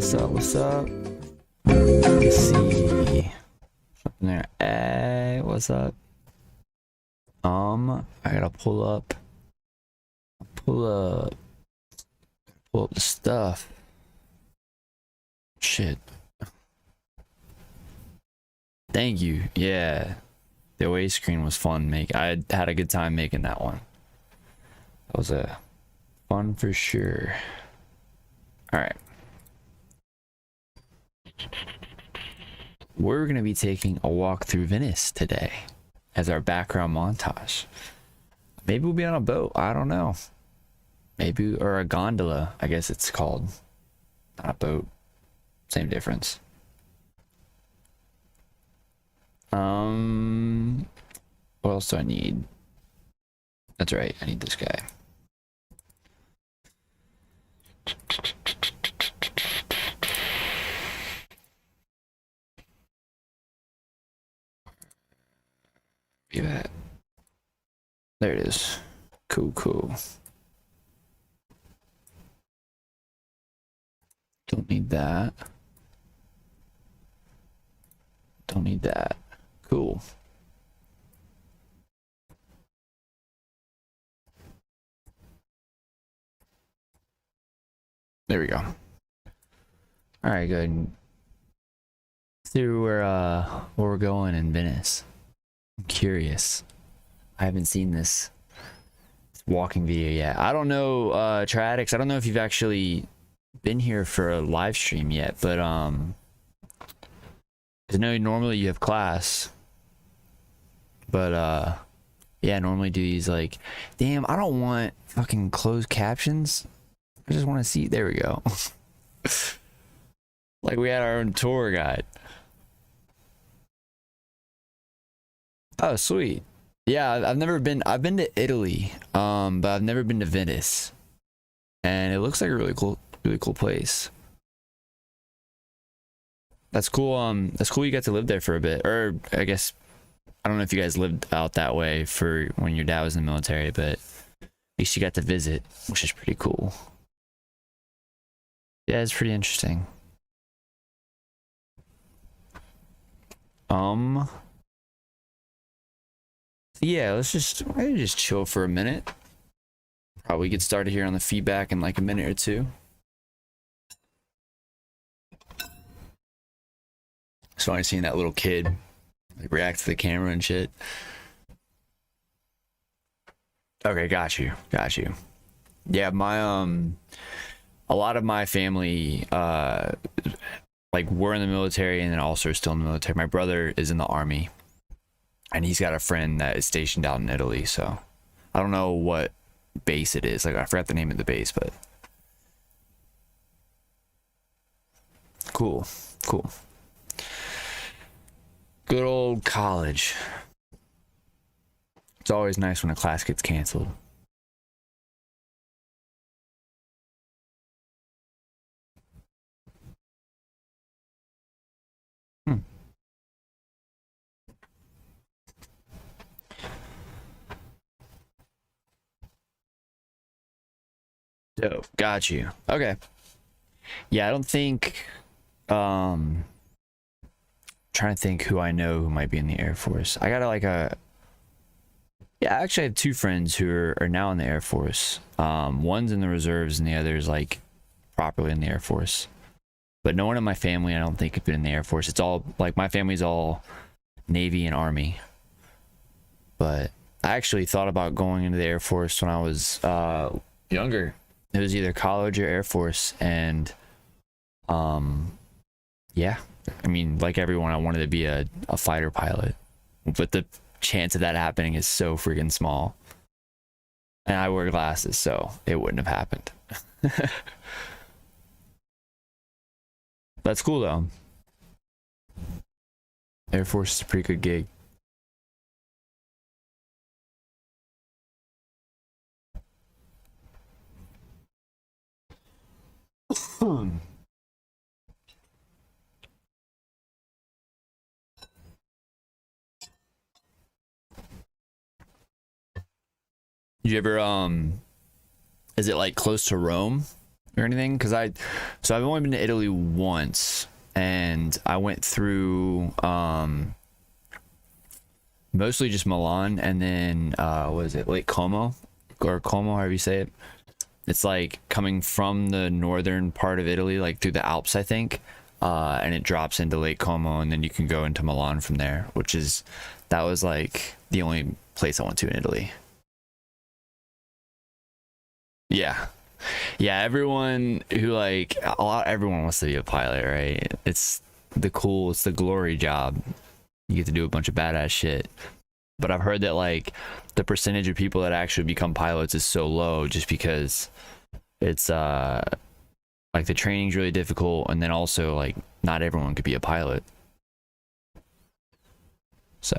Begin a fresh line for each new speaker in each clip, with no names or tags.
What's up? What's up? Let's see. Something there. Hey, what's up? I gotta pull up the stuff. Shit. Thank you. Yeah. The away screen was fun I had a good time making that one. That was a fun for sure. All right. We're going to be taking a walk through Venice today as our background montage. Maybe we'll be on a boat. I don't know. Maybe, or a gondola, I guess it's called. Not a boat. Same difference. What else do I need? That's right. I need this guy. Be that. There it is. Cool, cool. Don't need that. Don't need that. Cool. There we go. All right, good. See where we're going in Venice. I'm curious. I haven't seen this walking video yet. I don't know, Tradix. I don't know if you've actually been here for a live stream yet, but I know normally you have class, but yeah, normally do these like, damn, I don't want fucking closed captions. I just want to see. There we go. Like we had our own tour guide. Oh, sweet. Yeah, I've been to Italy, but I've never been to Venice. And it looks like a really cool place. That's cool. That's cool you got to live there for a bit. Or I guess I don't know if you guys lived out that way for when your dad was in the military, but at least you got to visit, which is pretty cool. Yeah, it's pretty interesting. Yeah, let's just chill for a minute. Probably get started here on the feedback in like a minute or two. It's funny seeing that little kid like react to the camera and shit. Okay, got you. Yeah, my a lot of my family like were in the military and then also are still in the military. My brother is in the army and he's got a friend that is stationed out in Italy, so I don't know what base it is. Like I forgot the name of the base, but cool. Good old college. It's always nice when a class gets canceled. Dope. Got you. Okay. Yeah, I don't think trying to think who I know who might be in the Air Force. I got yeah, I actually have two friends who are now in the Air Force. One's in the reserves and the other's like properly in the Air Force. But no one in my family I don't think have been in the Air Force. It's all like my family's all Navy and Army. But I actually thought about going into the Air Force when I was younger. It was either college or Air Force, and yeah, I mean, like everyone, I wanted to be a fighter pilot, but the chance of that happening is so freaking small. And I wear glasses, so it wouldn't have happened. That's cool though. Air Force is a pretty good gig. You ever is it like close to Rome or anything? Because so I've only been to Italy once, and I went through mostly just Milan, and then what is it, Lake Como, or Como, however you say it. It's like coming from the northern part of Italy, like through the Alps, I think, and it drops into Lake Como, and then you can go into Milan from there, that was like the only place I went to in Italy. Yeah. Yeah, everyone who like everyone wants to be a pilot, right? It's the glory job. You get to do a bunch of badass shit. But I've heard that like the percentage of people that actually become pilots is so low just because it's like the training's really difficult, and then also like not everyone could be a pilot. So,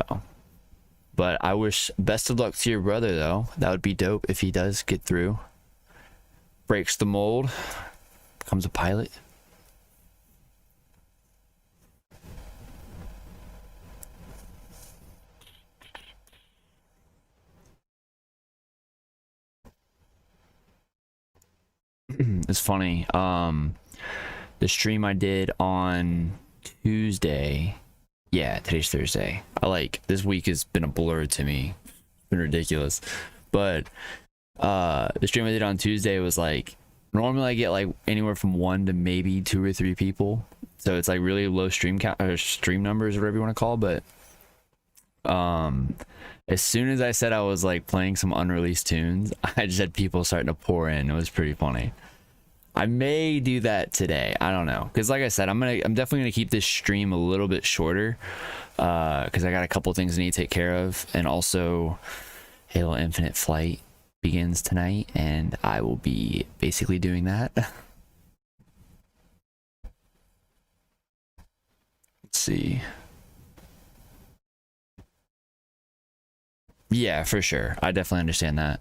but I wish best of luck to your brother though. That would be dope if he does get through. Breaks the mold, becomes a pilot. It's funny. The stream I did on Tuesday. Yeah, today's Thursday. This week has been a blur to me. It's been ridiculous. But the stream I did on Tuesday was like, normally I get like anywhere from 1 to maybe 2 or 3 people. So it's like really low stream count or stream numbers or whatever you want to call it. But as soon as I said I was like playing some unreleased tunes, I just had people starting to pour in. It was pretty funny. I may do that today. I don't know, because like I said, I'm definitely gonna keep this stream a little bit shorter, because I got a couple things I need to take care of, and also Halo Infinite Flight begins tonight, and I will be basically doing that. Let's see. Yeah, for sure. I definitely understand that.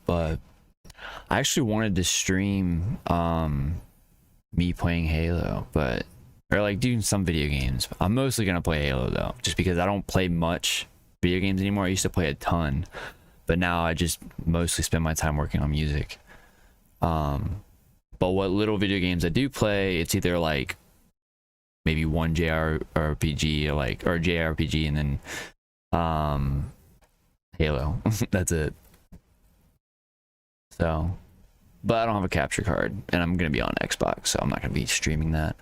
But I actually wanted to stream me playing Halo, or like doing some video games. I'm mostly gonna play Halo though, just because I don't play much video games anymore. I used to play a ton, but now I just mostly spend my time working on music. But what little video games I do play, it's either like maybe one JRPG or JRPG, and then Halo. That's it. So, but I don't have a capture card, and I'm gonna be on Xbox, so I'm not gonna be streaming that.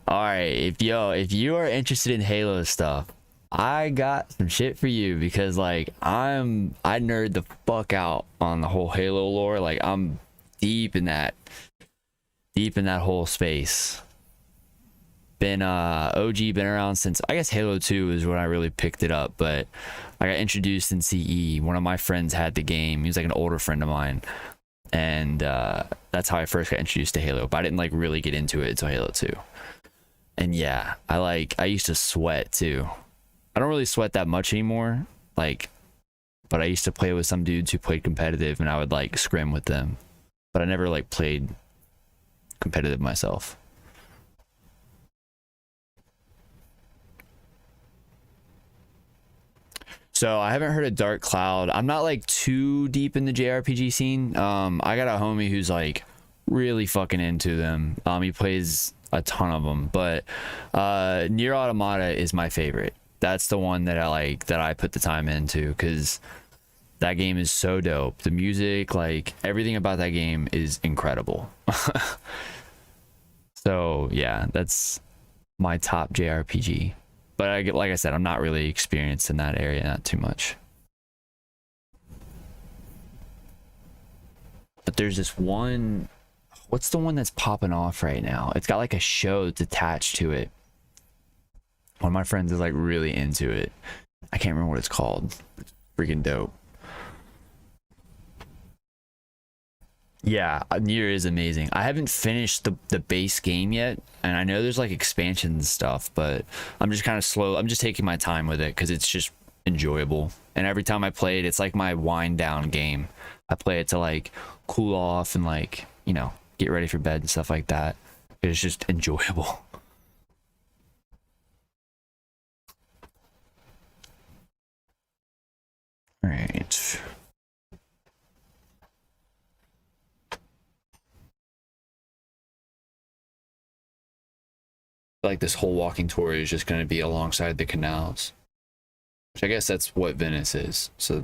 All right, if you are interested in Halo stuff, I got some shit for you, because like I nerd the fuck out on the whole Halo lore. Like I'm deep in that whole space. Been OG, been around since I guess Halo 2 is when I really picked it up, but I got introduced in CE. One of my friends had the game. He was like an older friend of mine, and that's how I first got introduced to Halo. But I didn't like really get into it until Halo 2. And yeah, I used to sweat too. I don't really sweat that much anymore, like, but I used to play with some dudes who played competitive, and I would like scrim with them, but I never like played competitive myself. So I haven't heard of Dark Cloud. I'm not like too deep in the JRPG scene. I got a homie who's like really fucking into them. He plays a ton of them, but Nier Automata is my favorite. That's the one that I put the time into, because that game is so dope. The music, like everything about that game is incredible. So yeah, that's my top JRPG. But like I said, I'm not really experienced in that area, not too much. But there's this one, what's the one that's popping off right now? It's got like a show that's attached to it. One of my friends is like really into it. I can't remember what it's called. It's freaking dope. Yeah, Nier is amazing. I haven't finished the base game yet, and I know there's like expansions and stuff, but I'm just kind of slow. I'm just taking my time with it because it's just enjoyable. And every time I play it, it's like my wind down game. I play it to like cool off and like, get ready for bed and stuff like that. It's just enjoyable. All right. Like this whole walking tour is just going to be alongside the canals, which I guess that's what Venice is, so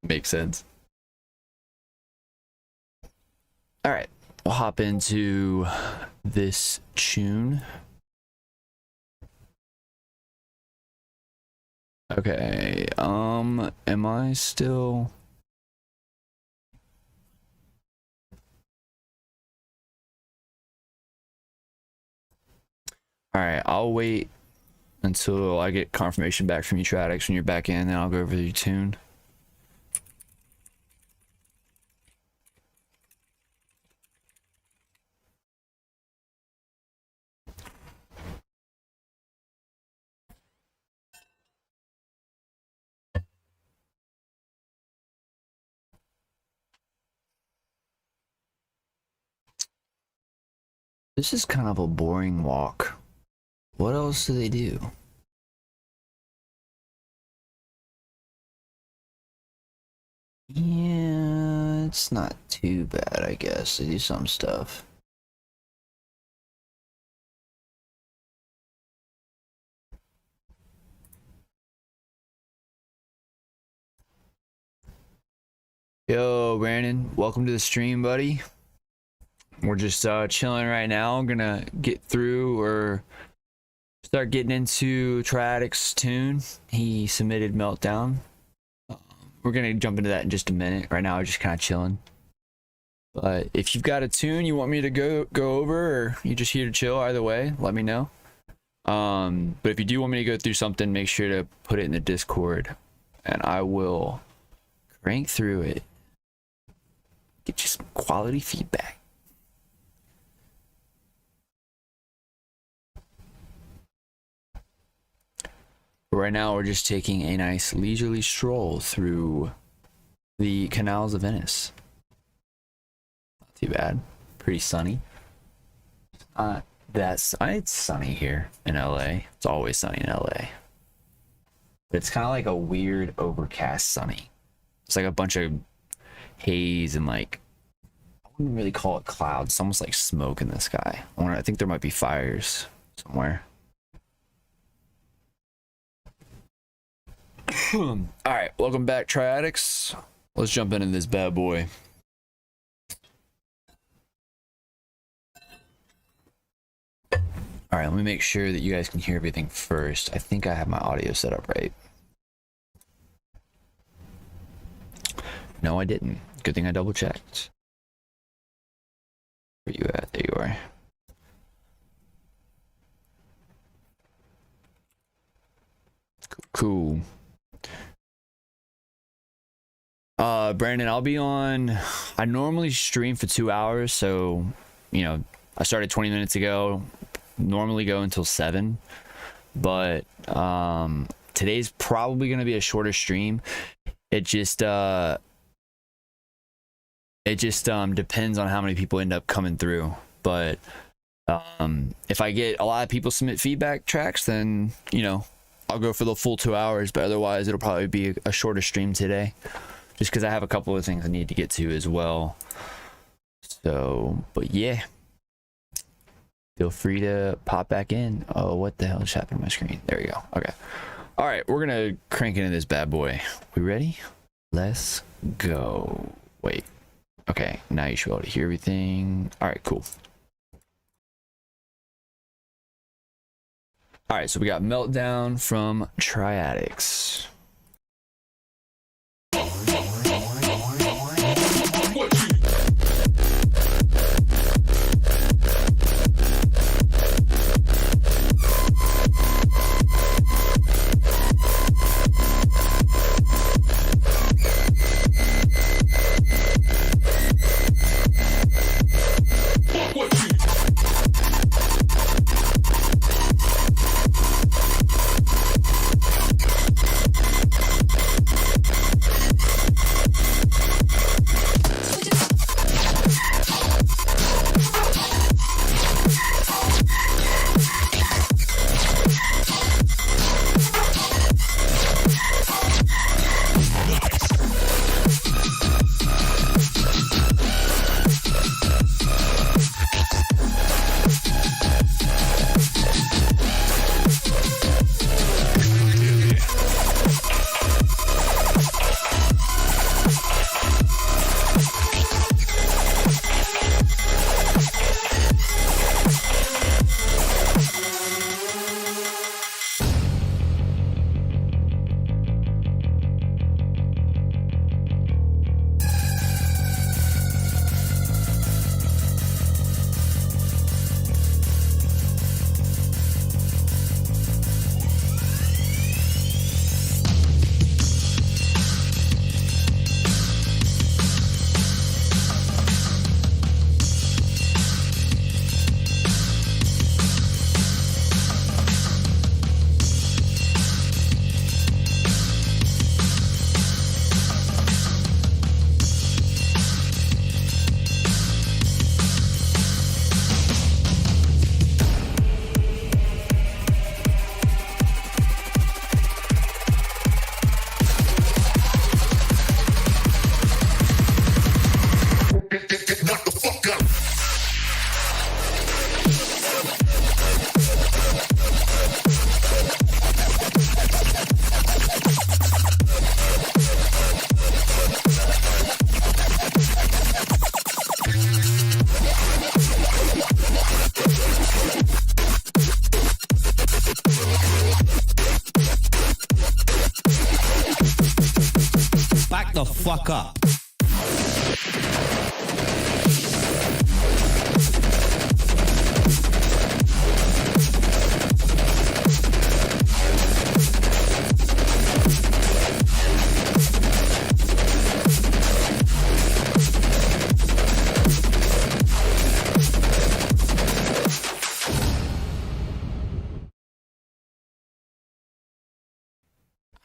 makes sense. All right, we'll hop into this tune. Okay, am I still... All right, I'll wait until I get confirmation back from you, Tradix, when you're back in, then I'll go over the tune. This is kind of a boring walk. What else do they do? Yeah, it's not too bad, I guess. They do some stuff. Yo, Brandon, welcome to the stream, buddy. We're just chilling right now. I'm gonna get through or start getting into Triadic's tune. He submitted Meltdown. We're gonna jump into that in just a minute. Right now, I'm just kind of chilling. But if you've got a tune you want me to go over, or you're just here to chill, either way, let me know. But if you do want me to go through something, make sure to put it in the Discord, and I will crank through it. Get you some quality feedback. Right now, we're just taking a nice leisurely stroll through the canals of Venice. Not too bad. Pretty sunny. It's sunny here in LA. It's always sunny in LA. But it's kind of like a weird overcast sunny. It's like a bunch of haze and like, I wouldn't really call it clouds. It's almost like smoke in the sky. I think there might be fires somewhere. All right, welcome back, Triadics. Let's jump into this bad boy. All right, let me make sure that you guys can hear everything first. I think I have my audio set up right. No, I didn't. Good thing I double checked. Where you at? There you are. Cool. Brandon, I'll be on. I normally stream for 2 hours, so you know, I started 20 minutes ago. Normally go until 7, but today's probably gonna be a shorter stream. It just depends on how many people end up coming through. But if I get a lot of people submit feedback tracks, then you know, I'll go for the full 2 hours. But otherwise, it'll probably be a shorter stream today, just because I have a couple of things I need to get to as well. So, but yeah, feel free to pop back in. Oh, what the hell just happened to my screen? There you go. Okay. All right, we're gonna crank into this bad boy. We ready? Let's go. Wait. Okay, now you should be able to hear everything. All right, cool. All right, so we got Meltdown from Triadics.
fuck up.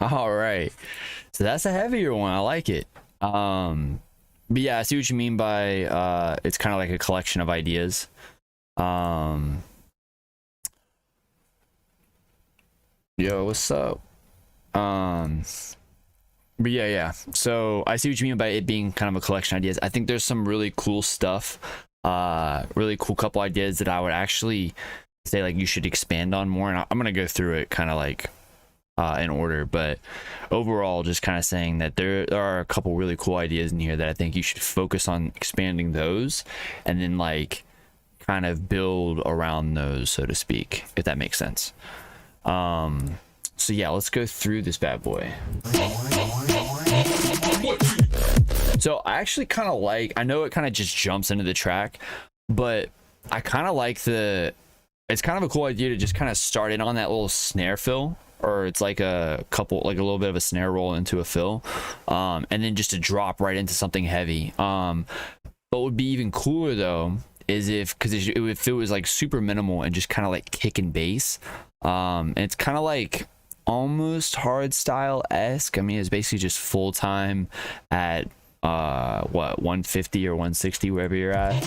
All right, so that's a heavier one. I like it. But yeah, I see what you mean by it's kind of like a collection of ideas. Yo, what's up? But yeah, so I see what you mean by it being kind of a collection of ideas. I think there's some really cool stuff, really cool couple ideas that I would actually say like you should expand on more, and I'm gonna go through it kind of like in order, but overall just kind of saying that there are a couple really cool ideas in here that I think you should focus on expanding those, and then like kind of build around those, so to speak, if that makes sense. So yeah, let's go through this bad boy. So I actually kind of like, I know it kind of just jumps into the track, but I kind of like it's kind of a cool idea to just kind of start in on that little snare fill, or it's like a little bit of a snare roll into a fill, and then just to drop right into something heavy. But what would be even cooler though is if it was like super minimal and just kind of like kick and bass, and it's kind of like almost hard style-esque. I mean, it's basically just full time at 150 or 160, wherever you're at.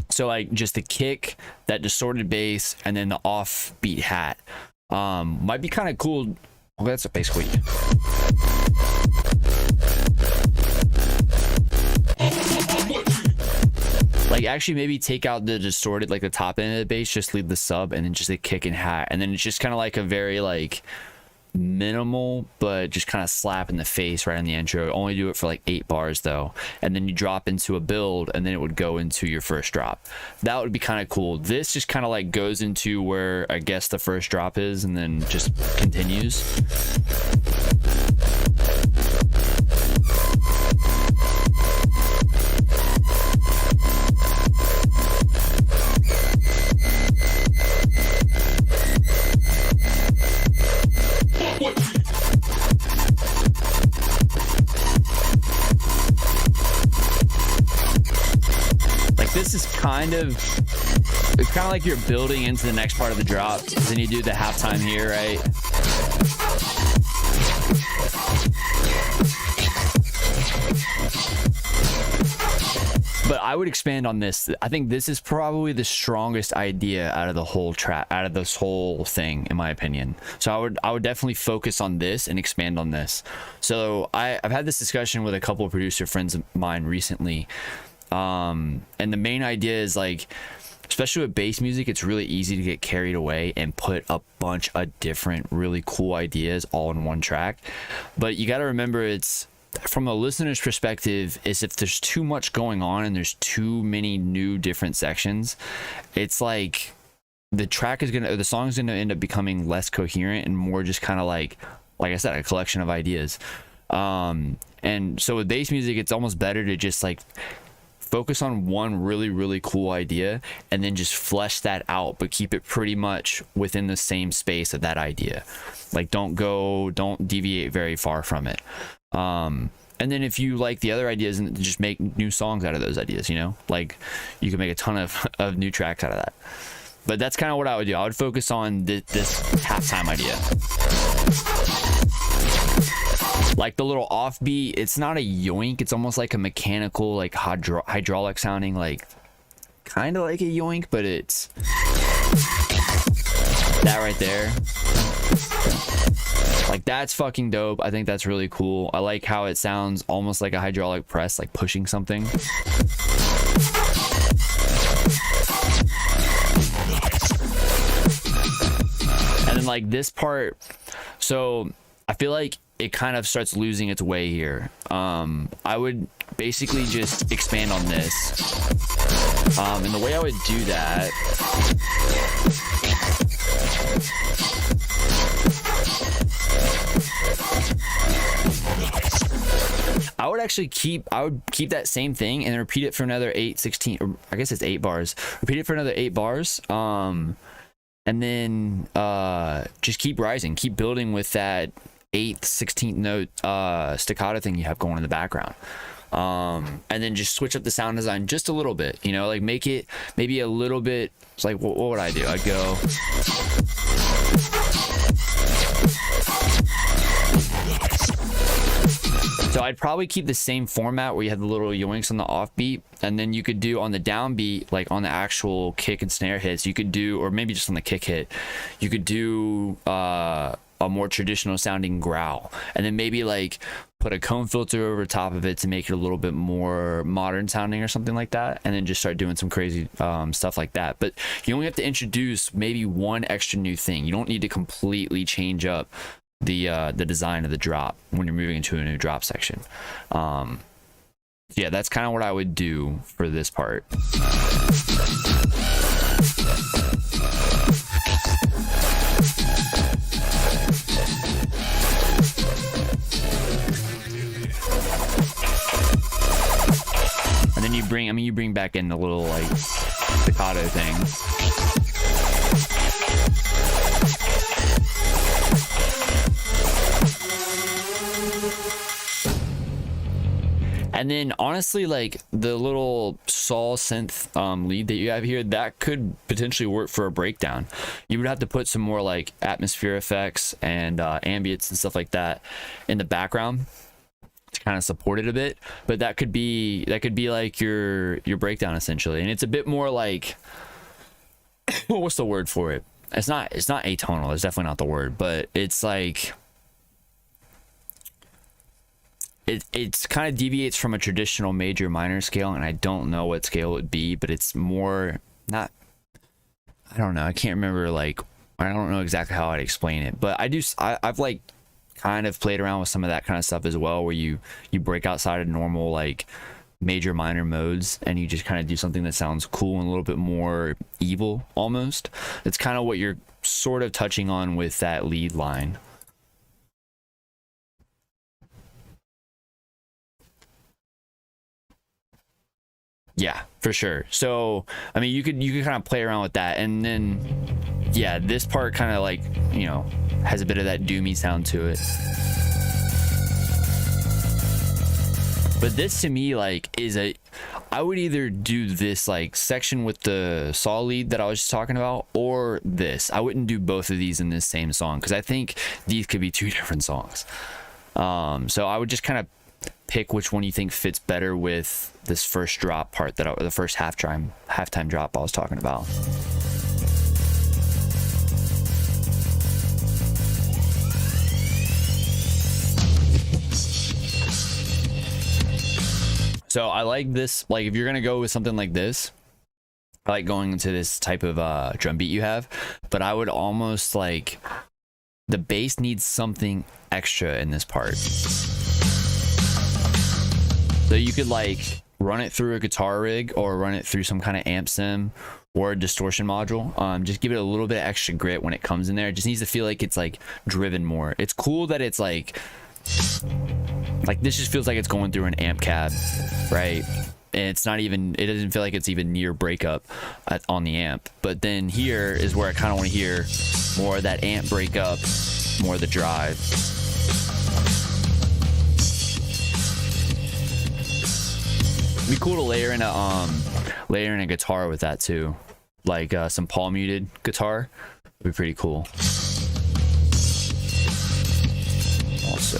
So like just the kick, that distorted bass, and then the offbeat hat might be kind of cool. Well, that's basically like actually maybe take out the distorted, like the top end of the bass, just leave the sub, and then just a kick and hat, and then it's just kind of like a very like minimal but just kind of slap in the face right in the intro. Only do it for like 8 bars though, and then you drop into a build, and then it would go into your first drop. That would be kind of cool. This just kind of like goes into where I guess the first drop is, and then just continues. This is it's kind of like you're building into the next part of the drop. Then you do the halftime here, right? But I would expand on this. I think this is probably the strongest idea out of the whole track, out of this whole thing, in my opinion. So I would definitely focus on this and expand on this. So I've had this discussion with a couple of producer friends of mine recently. And the main idea is like, especially with bass music, it's really easy to get carried away and put a bunch of different really cool ideas all in one track. But you got to remember, it's from a listener's perspective, is if there's too much going on and there's too many new different sections, it's like the song is gonna end up becoming less coherent and more just kind of like I said, a collection of ideas. And so with bass music, it's almost better to just like focus on one really, really cool idea and then just flesh that out, but keep it pretty much within the same space of that idea. Like don't deviate very far from it. And then if you like the other ideas, and just make new songs out of those ideas, you know, like you can make a ton of new tracks out of that. But that's kind of what I would do. I would focus on this halftime idea. Like the little offbeat, it's not a yoink, it's almost like a mechanical, like hydraulic sounding, like kind of like a yoink, but it's that right there. Like that's fucking dope. I think that's really cool. I like how it sounds almost like a hydraulic press, like pushing something. And then like this part, so I feel like it kind of starts losing its way here. I would basically just expand on this. And the way I would do that actually keep that same thing and then repeat it for another 8, 16, or I guess it's 8 bars. Repeat it for another 8 bars. And then just keep rising, keep building with that 8th, 16th note staccato thing you have going in the background. And then just switch up the sound design just a little bit, you know, like make it maybe a little bit. It's like, what would I do? I'd go. So I'd probably keep the same format where you had the little yoinks on the offbeat, and then you could do on the downbeat, like on the actual kick and snare hits, you could do, or maybe just on the kick hit, you could do a more traditional sounding growl, and then maybe like put a comb filter over top of it to make it a little bit more modern sounding or something like that, and then just start doing some crazy stuff like that. But you only have to introduce maybe one extra new thing. You don't need to completely change up the design of the drop when you're moving into a new drop section. Yeah, that's kind of what I would do for this part. And then you bring back in the little like staccato thing. And then honestly, like the little saw synth lead that you have here, that could potentially work for a breakdown. You would have to put some more like atmosphere effects and ambience and stuff like that in the background to kind of support it a bit. But that could be like your breakdown essentially. And it's a bit more like, what's the word for it? It's not atonal. It's definitely not the word, but it's like, it's kind of deviates from a traditional major minor scale, and I don't know what scale it would be, but it's more not, I don't know, I can't remember, like I don't know exactly how I'd explain it, but I've like kind of played around with some of that kind of stuff as well, where you break outside of normal like major minor modes and you just kind of do something that sounds cool and a little bit more evil almost. It's kind of what you're sort of touching on with that lead line. Yeah, for sure. So I mean, you could kind of play around with that, and then yeah, this part kind of like, you know, has a bit of that doomy sound to it. But this to me like is I would either do this like section with the saw lead that I was just talking about, or this. I wouldn't do both of these in this same song because I think these could be two different songs. So I would just kind of pick which one you think fits better with this first drop part or the first halftime drop I was talking about. So I like this, like if you're gonna go with something like this, I like going into this type of drum beat you have, but I would almost like, the bass needs something extra in this part. So you could like run it through a guitar rig or run it through some kind of amp sim or a distortion module. Just give it a little bit of extra grit when it comes in there. It just needs to feel like it's like driven more. It's cool that it's like this just feels like it's going through an amp cab, right? And it's not even, it doesn't feel like it's even near breakup on the amp. But then here is where I kind of want to hear more of that amp breakup, more of the drive. It'd be cool to layer in a guitar with that too, like some palm muted guitar. Would be pretty cool. Also,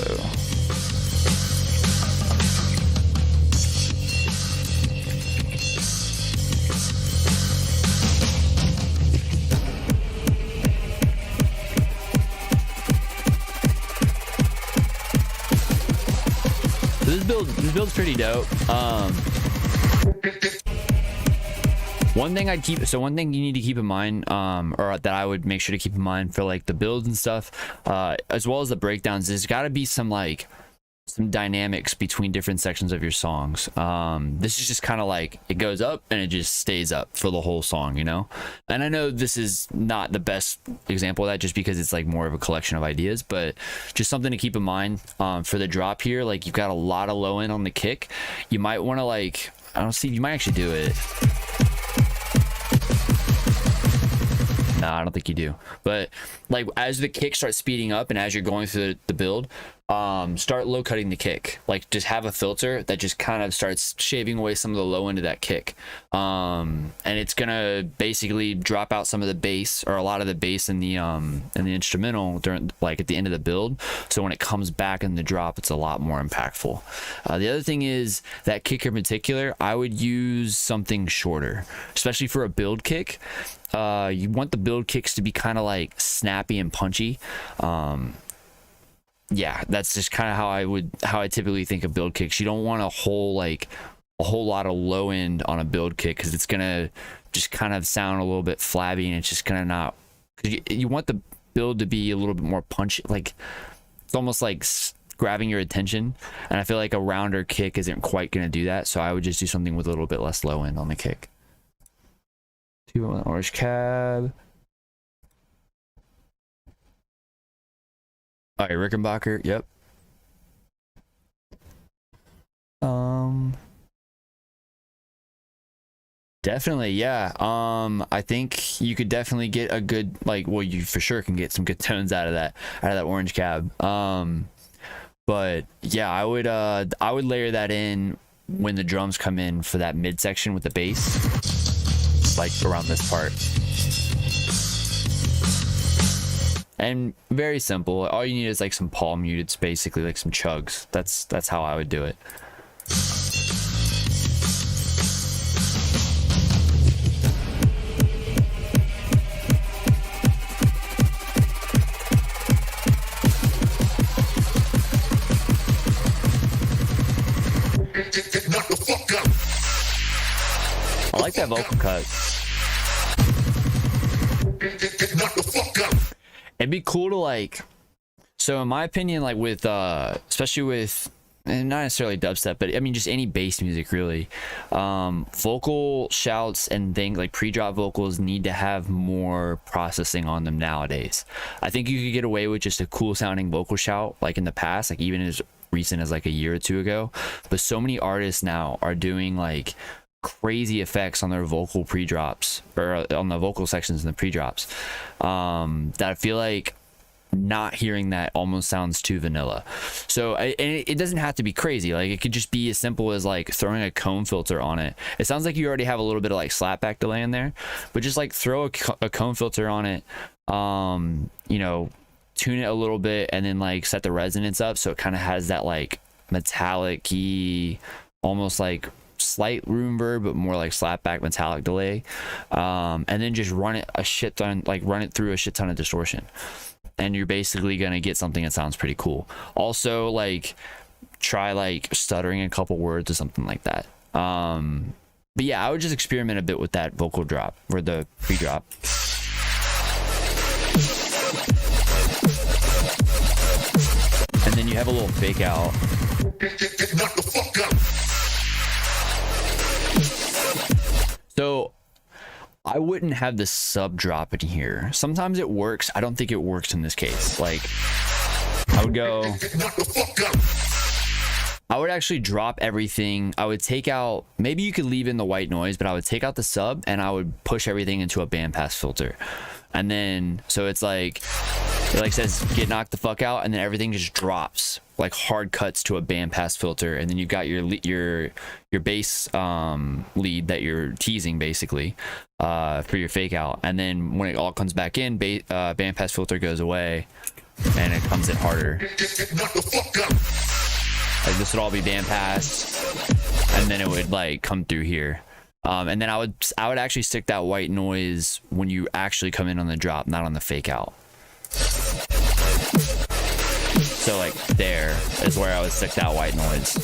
this build's pretty dope. One thing you need to keep in mind, or that I would make sure to keep in mind for like the builds and stuff, as well as the breakdowns, there's got to be some some dynamics between different sections of your songs. This is just kind of like it goes up and it just stays up for the whole song, you know. And I know this is not the best example of that, just because it's like more of a collection of ideas, but just something to keep in mind for the drop here. Like, you've got a lot of low end on the kick. You might want to, like, I don't see, you might actually do it. No, I don't think you do. But like, as the kick starts speeding up and as you're going through the build, start low cutting the kick. Like, just have a filter that just kind of starts shaving away some of the low end of that kick. And it's gonna basically drop out some of the bass, or a lot of the bass in the instrumental during, like, at the end of the build. So when it comes back in the drop, it's a lot more impactful. The other thing is that kick in particular, I would use something shorter, especially for a build kick. You want the build kicks to be kind of like snappy and punchy. Yeah, that's just kind of how I typically think of build kicks. You don't want a whole lot of low end on a build kick, because it's gonna just kind of sound a little bit flabby, and it's just gonna not. Cause you want the build to be a little bit more punchy, like it's almost like grabbing your attention. And I feel like a rounder kick isn't quite gonna do that. So I would just do something with a little bit less low end on the kick. 2 on orange cab. All right, Rickenbacker. Yep. Definitely, yeah. I think you could definitely get a good, like, well, you for sure can get some good tones out of that orange cab. But yeah, I would layer that in when the drums come in for that midsection with the bass, like around this part. And very simple. All you need is like some palm muteds, basically, like some chugs. That's how I would do it. I like that vocal cut. It'd be cool to, like, so in my opinion, like with especially with, and not necessarily dubstep, but I mean just any bass music really, vocal shouts and things like pre-drop vocals need to have more processing on them nowadays. I think you could get away with just a cool sounding vocal shout like in the past, like even as recent as like a year or two ago, but so many artists now are doing like crazy effects on their vocal pre-drops, or on the vocal sections in the pre-drops, that I feel like not hearing that almost sounds too vanilla. So it doesn't have to be crazy. Like, it could just be as simple as like throwing a comb filter on it. It sounds like you already have a little bit of like slapback delay in there, but just like throw a comb filter on it, you know, tune it a little bit, and then like set the resonance up so it kind of has that like metallic-y, almost like slight room verb, but more like slapback metallic delay, and then just run it through a shit ton of distortion, and you're basically gonna get something that sounds pretty cool. Also, like, try like stuttering a couple words or something like that. But yeah, I would just experiment a bit with that vocal drop, or the pre-drop. And then you have a little fake out. So I wouldn't have the sub drop in here. Sometimes it works. I don't think it works in this case. Like, I would actually drop everything. I would take out, maybe you could leave in the white noise, but I would take out the sub and I would push everything into a bandpass filter. And then, so it's like, it like says get knocked the fuck out, and then everything just drops like hard cuts to a bandpass filter, and then you've got your bass lead that you're teasing basically for your fake out, and then when it all comes back in, bandpass filter goes away and it comes in harder. Like, this would all be bandpass, and then it would like come through here. And then I would actually stick that white noise when you actually come in on the drop, not on the fake out. So like there is where I would stick that white noise.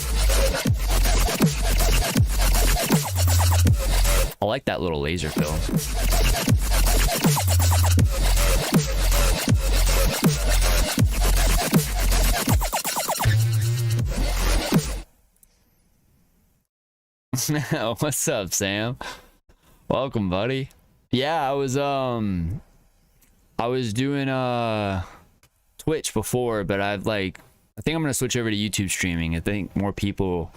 I like that little laser fill. What's up, Sam? Welcome, buddy. Yeah, I was doing Twitch before, but I think I'm gonna switch over to YouTube streaming. I think more people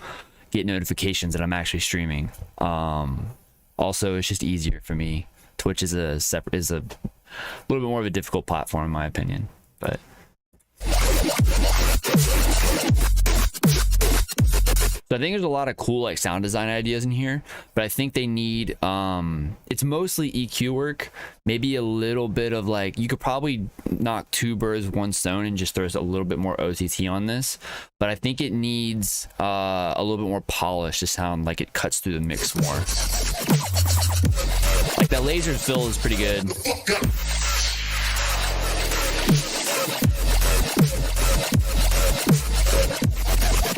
get notifications that I'm actually streaming. Also, it's just easier for me. Twitch is a little bit more of a difficult platform in my opinion, but so I think there's a lot of cool like sound design ideas in here, but I think they need it's mostly EQ work, maybe a little bit of like, you could probably knock two birds with one stone and just throw a little bit more OTT on this, but I think it needs a little bit more polish to sound like it cuts through the mix more. Like that laser fill is pretty good.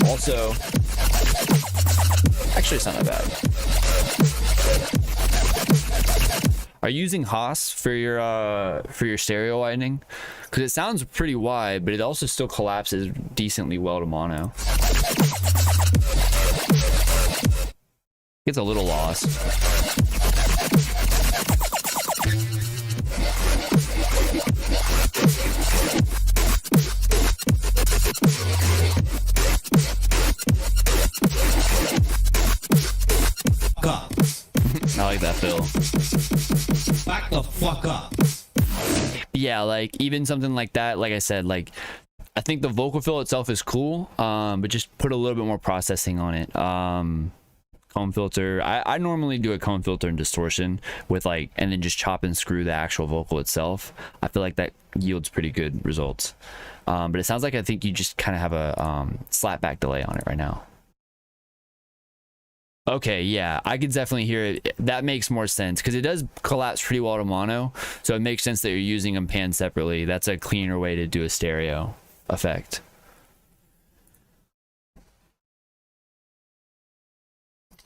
Also, actually it's not that bad. Are you using Haas for your stereo widening? Because it sounds pretty wide, but it also still collapses decently well to mono. It's a little lost. I like that fill.
Back the fuck up.
Yeah, like even something like that, like I said, like I think the vocal fill itself is cool, but just put a little bit more processing on it. Comb filter. I normally do a comb filter and distortion with like, and then just chop and screw the actual vocal itself. I feel like that yields pretty good results. But it sounds like I think you just kind of have a slapback delay on it right now. Okay, yeah, I could definitely hear it. That makes more sense because it does collapse pretty well to mono, so it makes sense that you're using them panned separately. That's a cleaner way to do a stereo effect.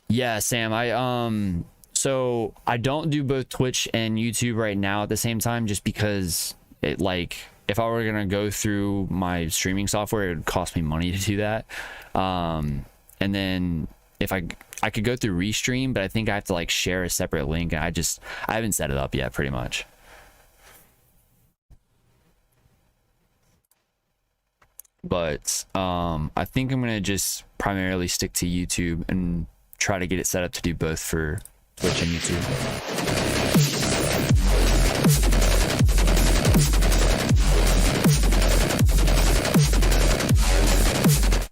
Yeah, Sam, so I don't do both Twitch and YouTube right now at the same time, just because it, like, if I were gonna go through my streaming software, it would cost me money to do that. And then if I could go through Restream, but I think I have to like share a separate link, and I haven't set it up yet, pretty much. But I think I'm gonna just primarily stick to YouTube and try to get it set up to do both for Twitch and YouTube.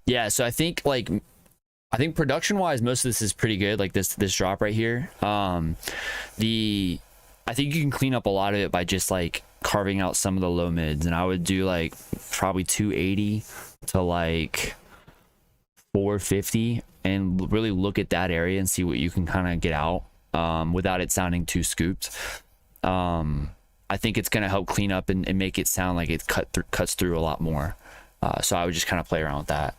Yeah, so I think production wise, most of this is pretty good. Like this drop right here. I think you can clean up a lot of it by just like carving out some of the low mids, and I would do like probably 280 to like 450 and really look at that area and see what you can kind of get out without it sounding too scooped. I think it's gonna help clean up and make it sound like it cuts through a lot more. So I would just kind of play around with that.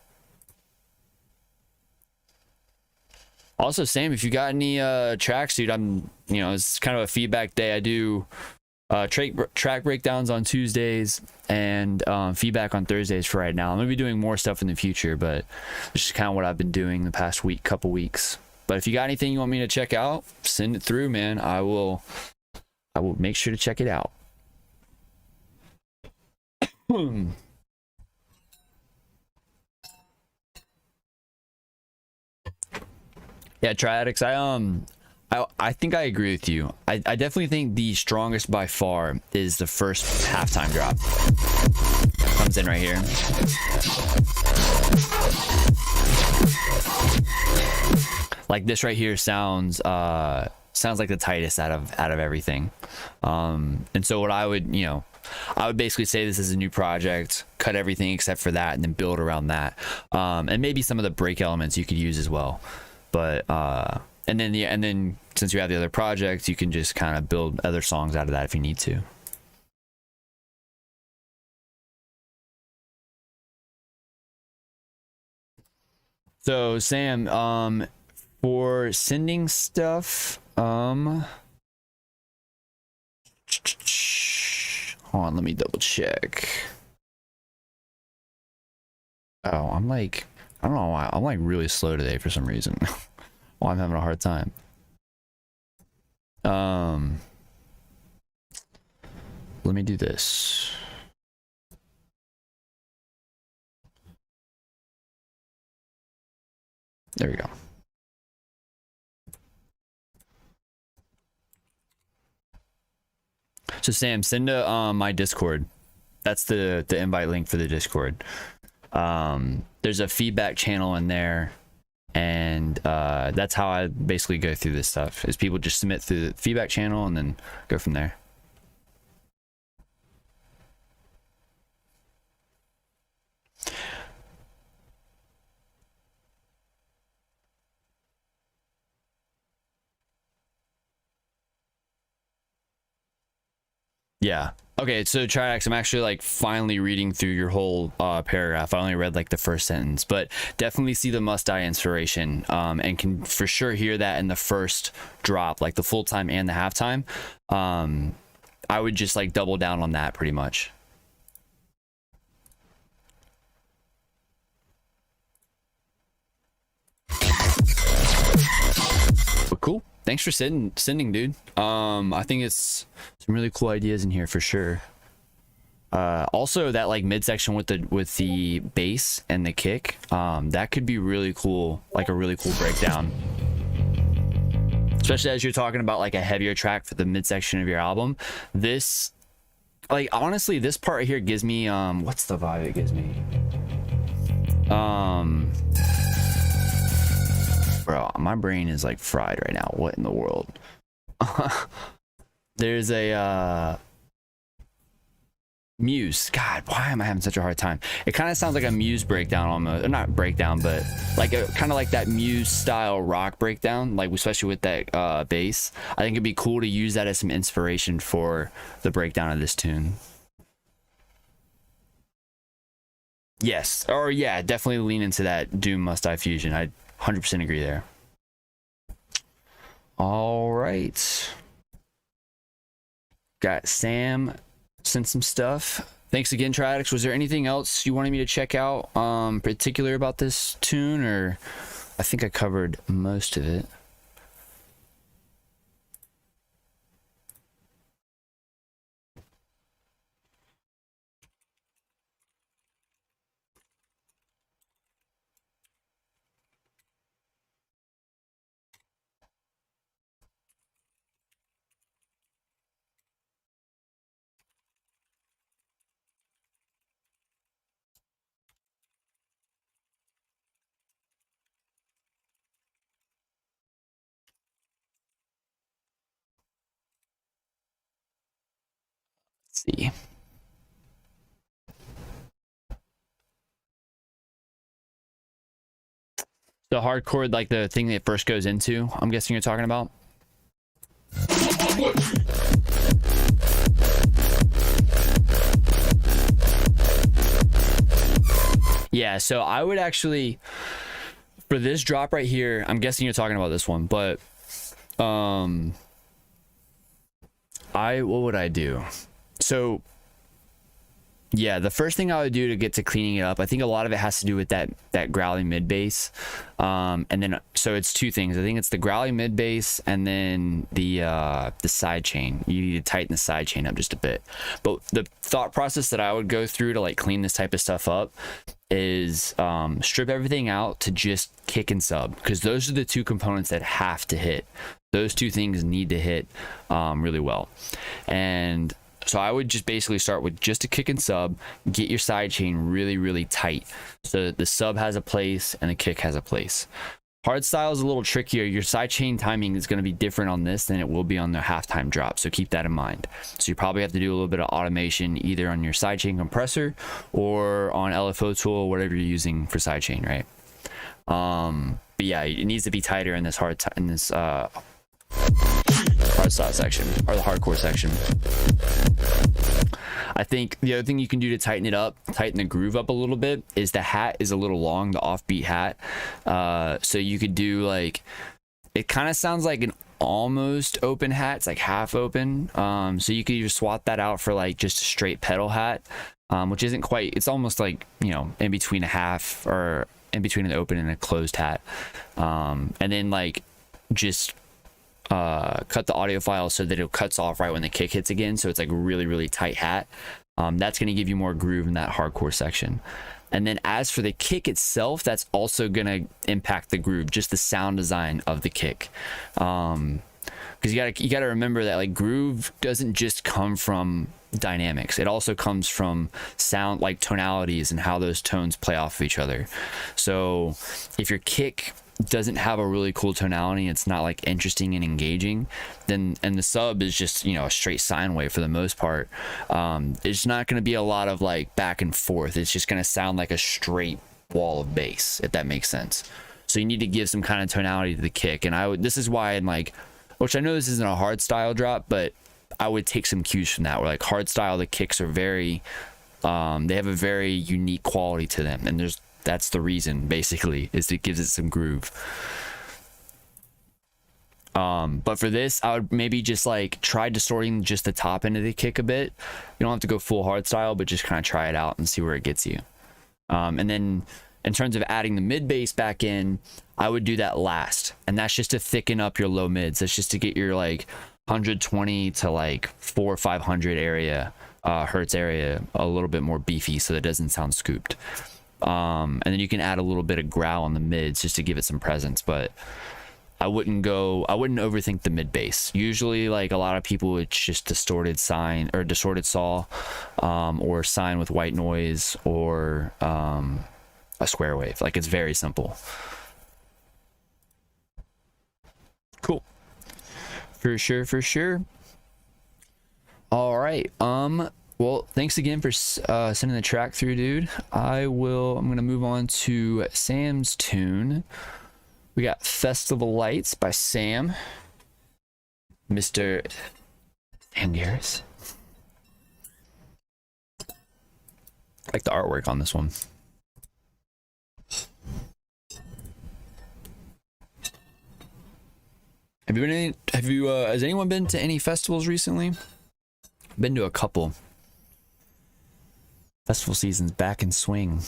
Also, Sam, if you got any tracks, dude, it's kind of a feedback day. I do track breakdowns on Tuesdays and feedback on Thursdays for right now. I'm gonna be doing more stuff in the future, but it's just kind of what I've been doing the past couple weeks. But if you got anything you want me to check out, send it through, man. I will make sure to check it out. Yeah, Triadics, I think I agree with you. I definitely think the strongest by far is the first halftime drop. Comes in right here. Like this right here sounds like the tightest out of everything. And so what I would basically say this is a new project, cut everything except for that, and then build around that. And maybe some of the break elements you could use as well. But and then since you have the other projects, you can just kind of build other songs out of that if you need to. So Sam, for sending stuff, hold on, let me double check. Oh, I don't know why I'm like really slow today for some reason. Well, I'm having a hard time. Let me do this. There we go. So Sam, send to my Discord. That's the invite link for the Discord. There's a feedback channel in there, and that's how I basically go through this stuff. Is people just submit through the feedback channel and then go from there. Yeah. Okay, so Triax, I'm actually like finally reading through your whole paragraph. I only read like the first sentence, but definitely see the Must Die inspiration, and can for sure hear that in the first drop, like the full time and the halftime. I would just like double down on that pretty much. But cool. Thanks for sending, dude. I think it's some really cool ideas in here for sure. Also that like midsection with the bass and the kick, that could be really cool, like a really cool breakdown. Especially as you're talking about like a heavier track for the midsection of your album. This, like honestly, this part right here gives me what's the vibe it gives me? Bro, my brain is like fried right now. What in the world? There's a Muse. God, why am I having such a hard time? It kind of sounds like a Muse breakdown almost. Or not breakdown, but like a kind of like that Muse style rock breakdown, like especially with that bass. I think it'd be cool to use that as some inspiration for the breakdown of this tune. Yes, or yeah, definitely lean into that Doom Must Die fusion. I 100% agree there. All right. Got Sam sent some stuff. Thanks again, Triadix. Was there anything else you wanted me to check out particular about this tune, or I think I covered most of it? See. The hardcore, like the thing that it first goes into, I'm guessing you're talking about? Yeah, so I would actually, for this drop right here, I'm guessing you're talking about this one, but what would I do? So yeah, the first thing I would do to get to cleaning it up, I think a lot of it has to do with that growly mid bass, and then so it's two things. I think it's the growly mid bass and then the side chain. You need to tighten the side chain up just a bit. But the thought process that I would go through to like clean this type of stuff up is strip everything out to just kick and sub, because those are the two components that have to hit. Those two things need to hit really well. And so I would just basically start with just a kick and sub, get your side chain really, really tight so that the sub has a place and the kick has a place. Hardstyle is a little trickier. Your side chain timing is going to be different on this than it will be on the halftime drop, so keep that in mind. So you probably have to do a little bit of automation either on your side chain compressor or on LFO tool, whatever you're using for side chain, right? But yeah, it needs to be tighter in this hardstyle section, or the hardcore section. I think the other thing you can do to tighten it up, tighten the groove up a little bit, is the hat is a little long, the offbeat hat. So you could do like, it kind of sounds like an almost open hat. It's like half open. So you could just swap that out for like just a straight pedal hat, which isn't quite, it's almost like, you know, in between a half or in between an open and a closed hat. And then like just cut the audio file so that it cuts off right when the kick hits again, so it's like a really, really tight hat. That's going to give you more groove in that hardcore section. And then as for the kick itself, that's also going to impact the groove, just the sound design of the kick. Because you gotta remember that like groove doesn't just come from dynamics. It also comes from sound, like tonalities and how those tones play off of each other. So if your kick doesn't have a really cool tonality, it's not like interesting and engaging, then, and the sub is just, you know, a straight sine wave for the most part, it's not going to be a lot of like back and forth. It's just going to sound like a straight wall of bass, if that makes sense. So you need to give some kind of tonality to the kick. And this is why in like, which I know this isn't a hard style drop, but I would take some cues from that, where like hard style, the kicks are very, they have a very unique quality to them. And that's the reason, basically, is it gives it some groove. But for this, I would maybe just like try distorting just the top end of the kick a bit. You don't have to go full hard style, but just kind of try it out and see where it gets you. And then in terms of adding the mid bass back in, I would do that last. And that's just to thicken up your low mids. That's just to get your like 120 to like 400 or 500 area, hertz area a little bit more beefy, so that it doesn't sound scooped. And then you can add a little bit of growl on the mids just to give it some presence, but I wouldn't overthink the mid bass. Usually, like a lot of people, it's just distorted sine or distorted saw, or sine with white noise, or a square wave. Like, it's very simple. Cool. For sure. All right. Well, thanks again for sending the track through, dude. I'm gonna move on to Sam's tune. We got Festival Lights by Sam, Mr. Sam Garris. I like the artwork on this one. Has anyone been to any festivals recently? Been to a couple. Festival season's back in swing.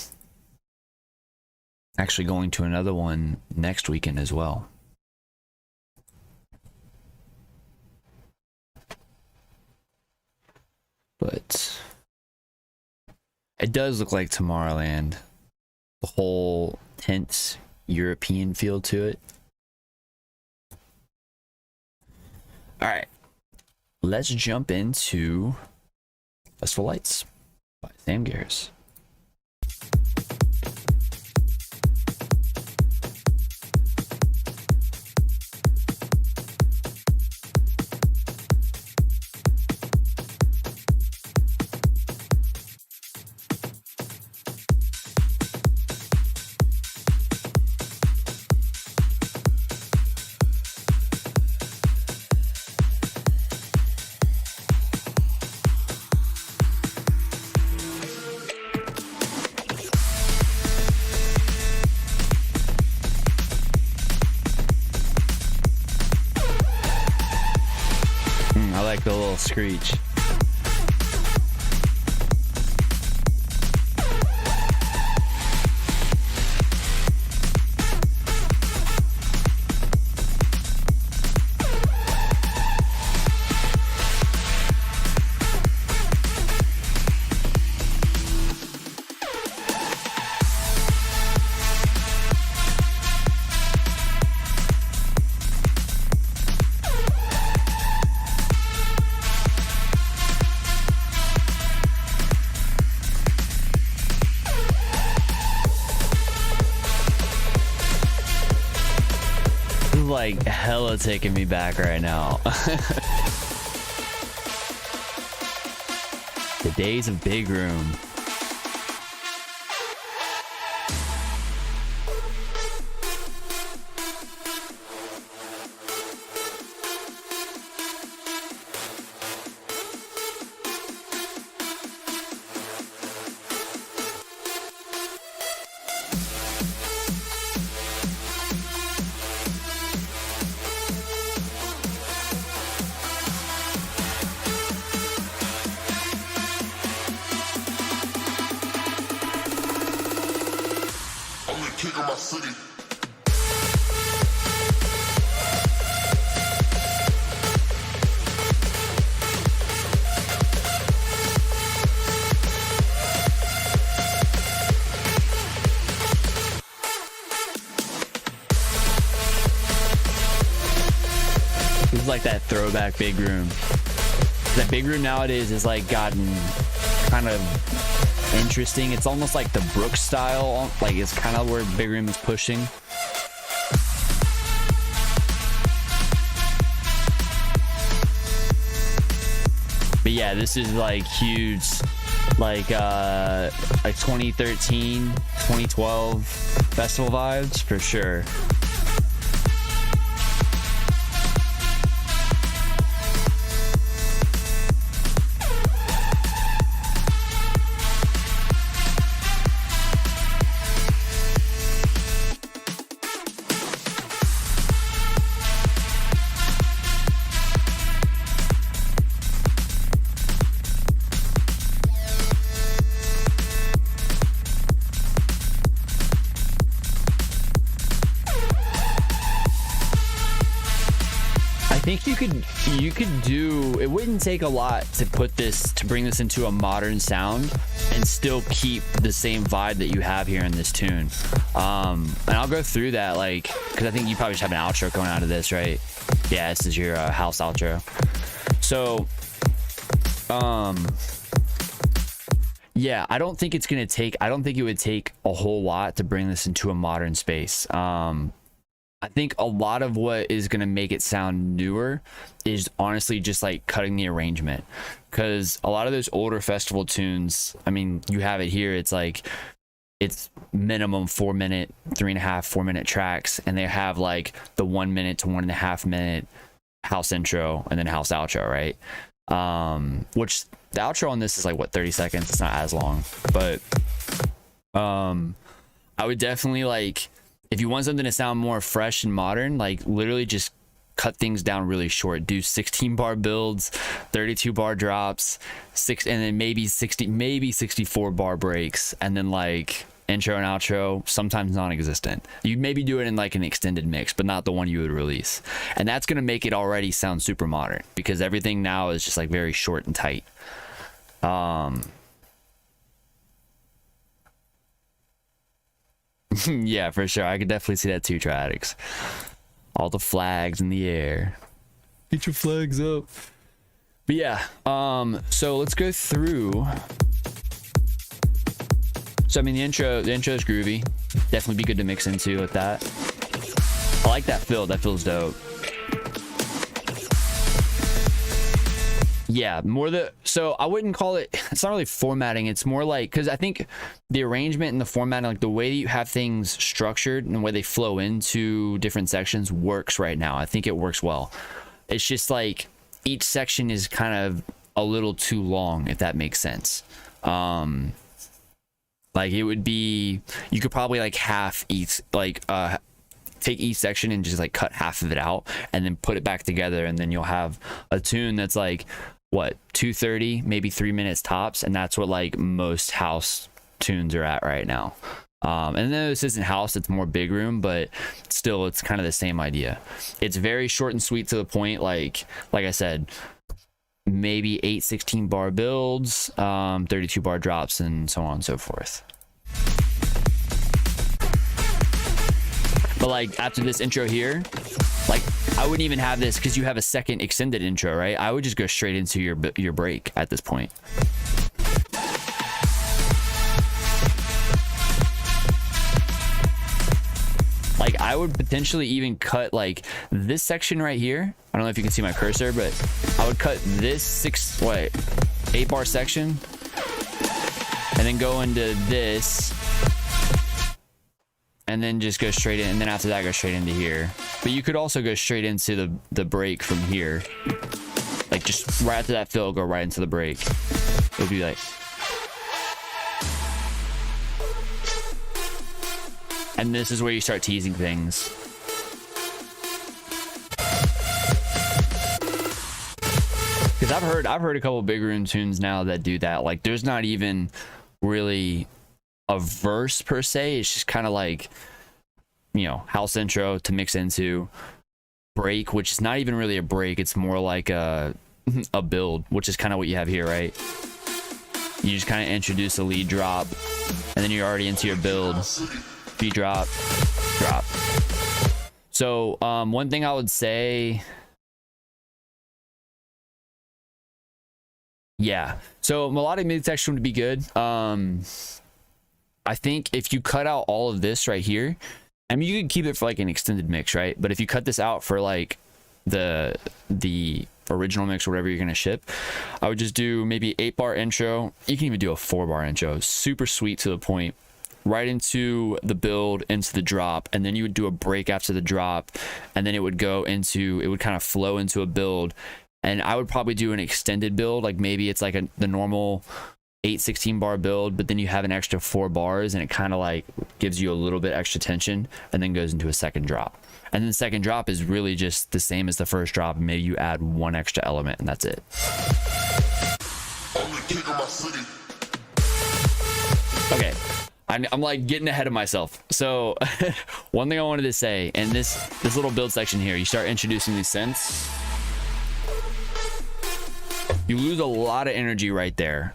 Actually going to another one next weekend as well. But it does look like Tomorrowland. The whole tense European feel to it. All right, let's jump into Festival Lights by Sam Garris. I like the little screech. Like hella taking me back right now. The days of Big Room.
king of my city.
This is like that throwback big room. That big room nowadays is like gotten kind of interesting. It's almost like the Brooks style, like it's kind of where big room is pushing. But yeah, this is like huge, like 2013, 2012 festival vibes for sure. I think you could do, it wouldn't take a lot to bring this into a modern sound and still keep the same vibe that you have here in this tune. And I'll go through that, like, because I think you probably just have an outro going out of this, right? Yeah, this is your house outro. So yeah, I don't think it would take a whole lot to bring this into a modern space. I think a lot of what is going to make it sound newer is honestly just like cutting the arrangement, because a lot of those older festival tunes, I mean, you have it here, it's like it's minimum 4 minute, 3.5, 4 minute tracks, and they have like the 1 minute to 1.5 minute house intro and then house outro, right? Which the outro on this is like what, 30 seconds. It's not as long, but I would definitely, like, if you want something to sound more fresh and modern, like literally just cut things down really short. Do 16 bar builds, 32 bar drops, and then maybe 64 bar breaks, and then like intro and outro, sometimes non-existent. You'd maybe do it in like an extended mix, but not the one you would release. And that's gonna make it already sound super modern, because everything now is just like very short and tight. Yeah, for sure. I could definitely see that too, Triadics. All the flags in the air. Get your flags up. But yeah, so let's go through. So I mean, the intro is groovy. Definitely be good to mix into with that. I like that fill. That feels dope. Yeah, so I wouldn't call it, it's not really formatting, it's more like, because I think the arrangement and the formatting, like the way that you have things structured and the way they flow into different sections works right now. I think it works well. It's just like each section is kind of a little too long, if that makes sense. Like it would be, you could probably like half each, like take each section and just like cut half of it out and then put it back together, and then you'll have a tune that's like, what, 2:30, maybe 3 minutes tops, and that's what like most house tunes are at right now. And then this isn't house, it's more big room, but still it's kind of the same idea. It's very short and sweet to the point, like I said, maybe 8 16 bar builds, 32 bar drops, and so on and so forth. But like after this intro here, like I wouldn't even have this because you have a second extended intro, right? I would just go straight into your break at this point. Like I would potentially even cut like this section right here. I don't know if you can see my cursor, but I would cut this 8 bar section and then go into this, and then just go straight in, and then after that go straight into here. But you could also go straight into the break from here, like just right after that fill, go right into the break. It would be like, and this is where you start teasing things. Because I've heard a couple big room tunes now that do that. Like there's not even really a verse per se. It's just kind of like, you know, house intro to mix into, break, which is not even really a break. It's more like a build, which is kind of what you have here, right? You just kind of introduce a lead drop, and then you're already into your build. Beat drop, drop. So one thing I would say, yeah, so melodic mid section would be good. I think if you cut out all of this right here, I mean, you could keep it for like an extended mix, right? But if you cut this out for like the original mix or whatever you're gonna ship, I would just do maybe 8-bar intro. You can even do a 4-bar intro, super sweet to the point, right into the build, into the drop, and then you would do a break after the drop, and then it would kind of flow into a build. And I would probably do an extended build, like maybe it's like the normal 8-16 bar build, but then you have an extra 4 bars, and it kind of like gives you a little bit extra tension, and then goes into a second drop. And then the second drop is really just the same as the first drop. Maybe you add one extra element, and that's it. Okay, I'm like getting ahead of myself. So one thing I wanted to say, and this little build section here, you start introducing these synths, you lose a lot of energy right there,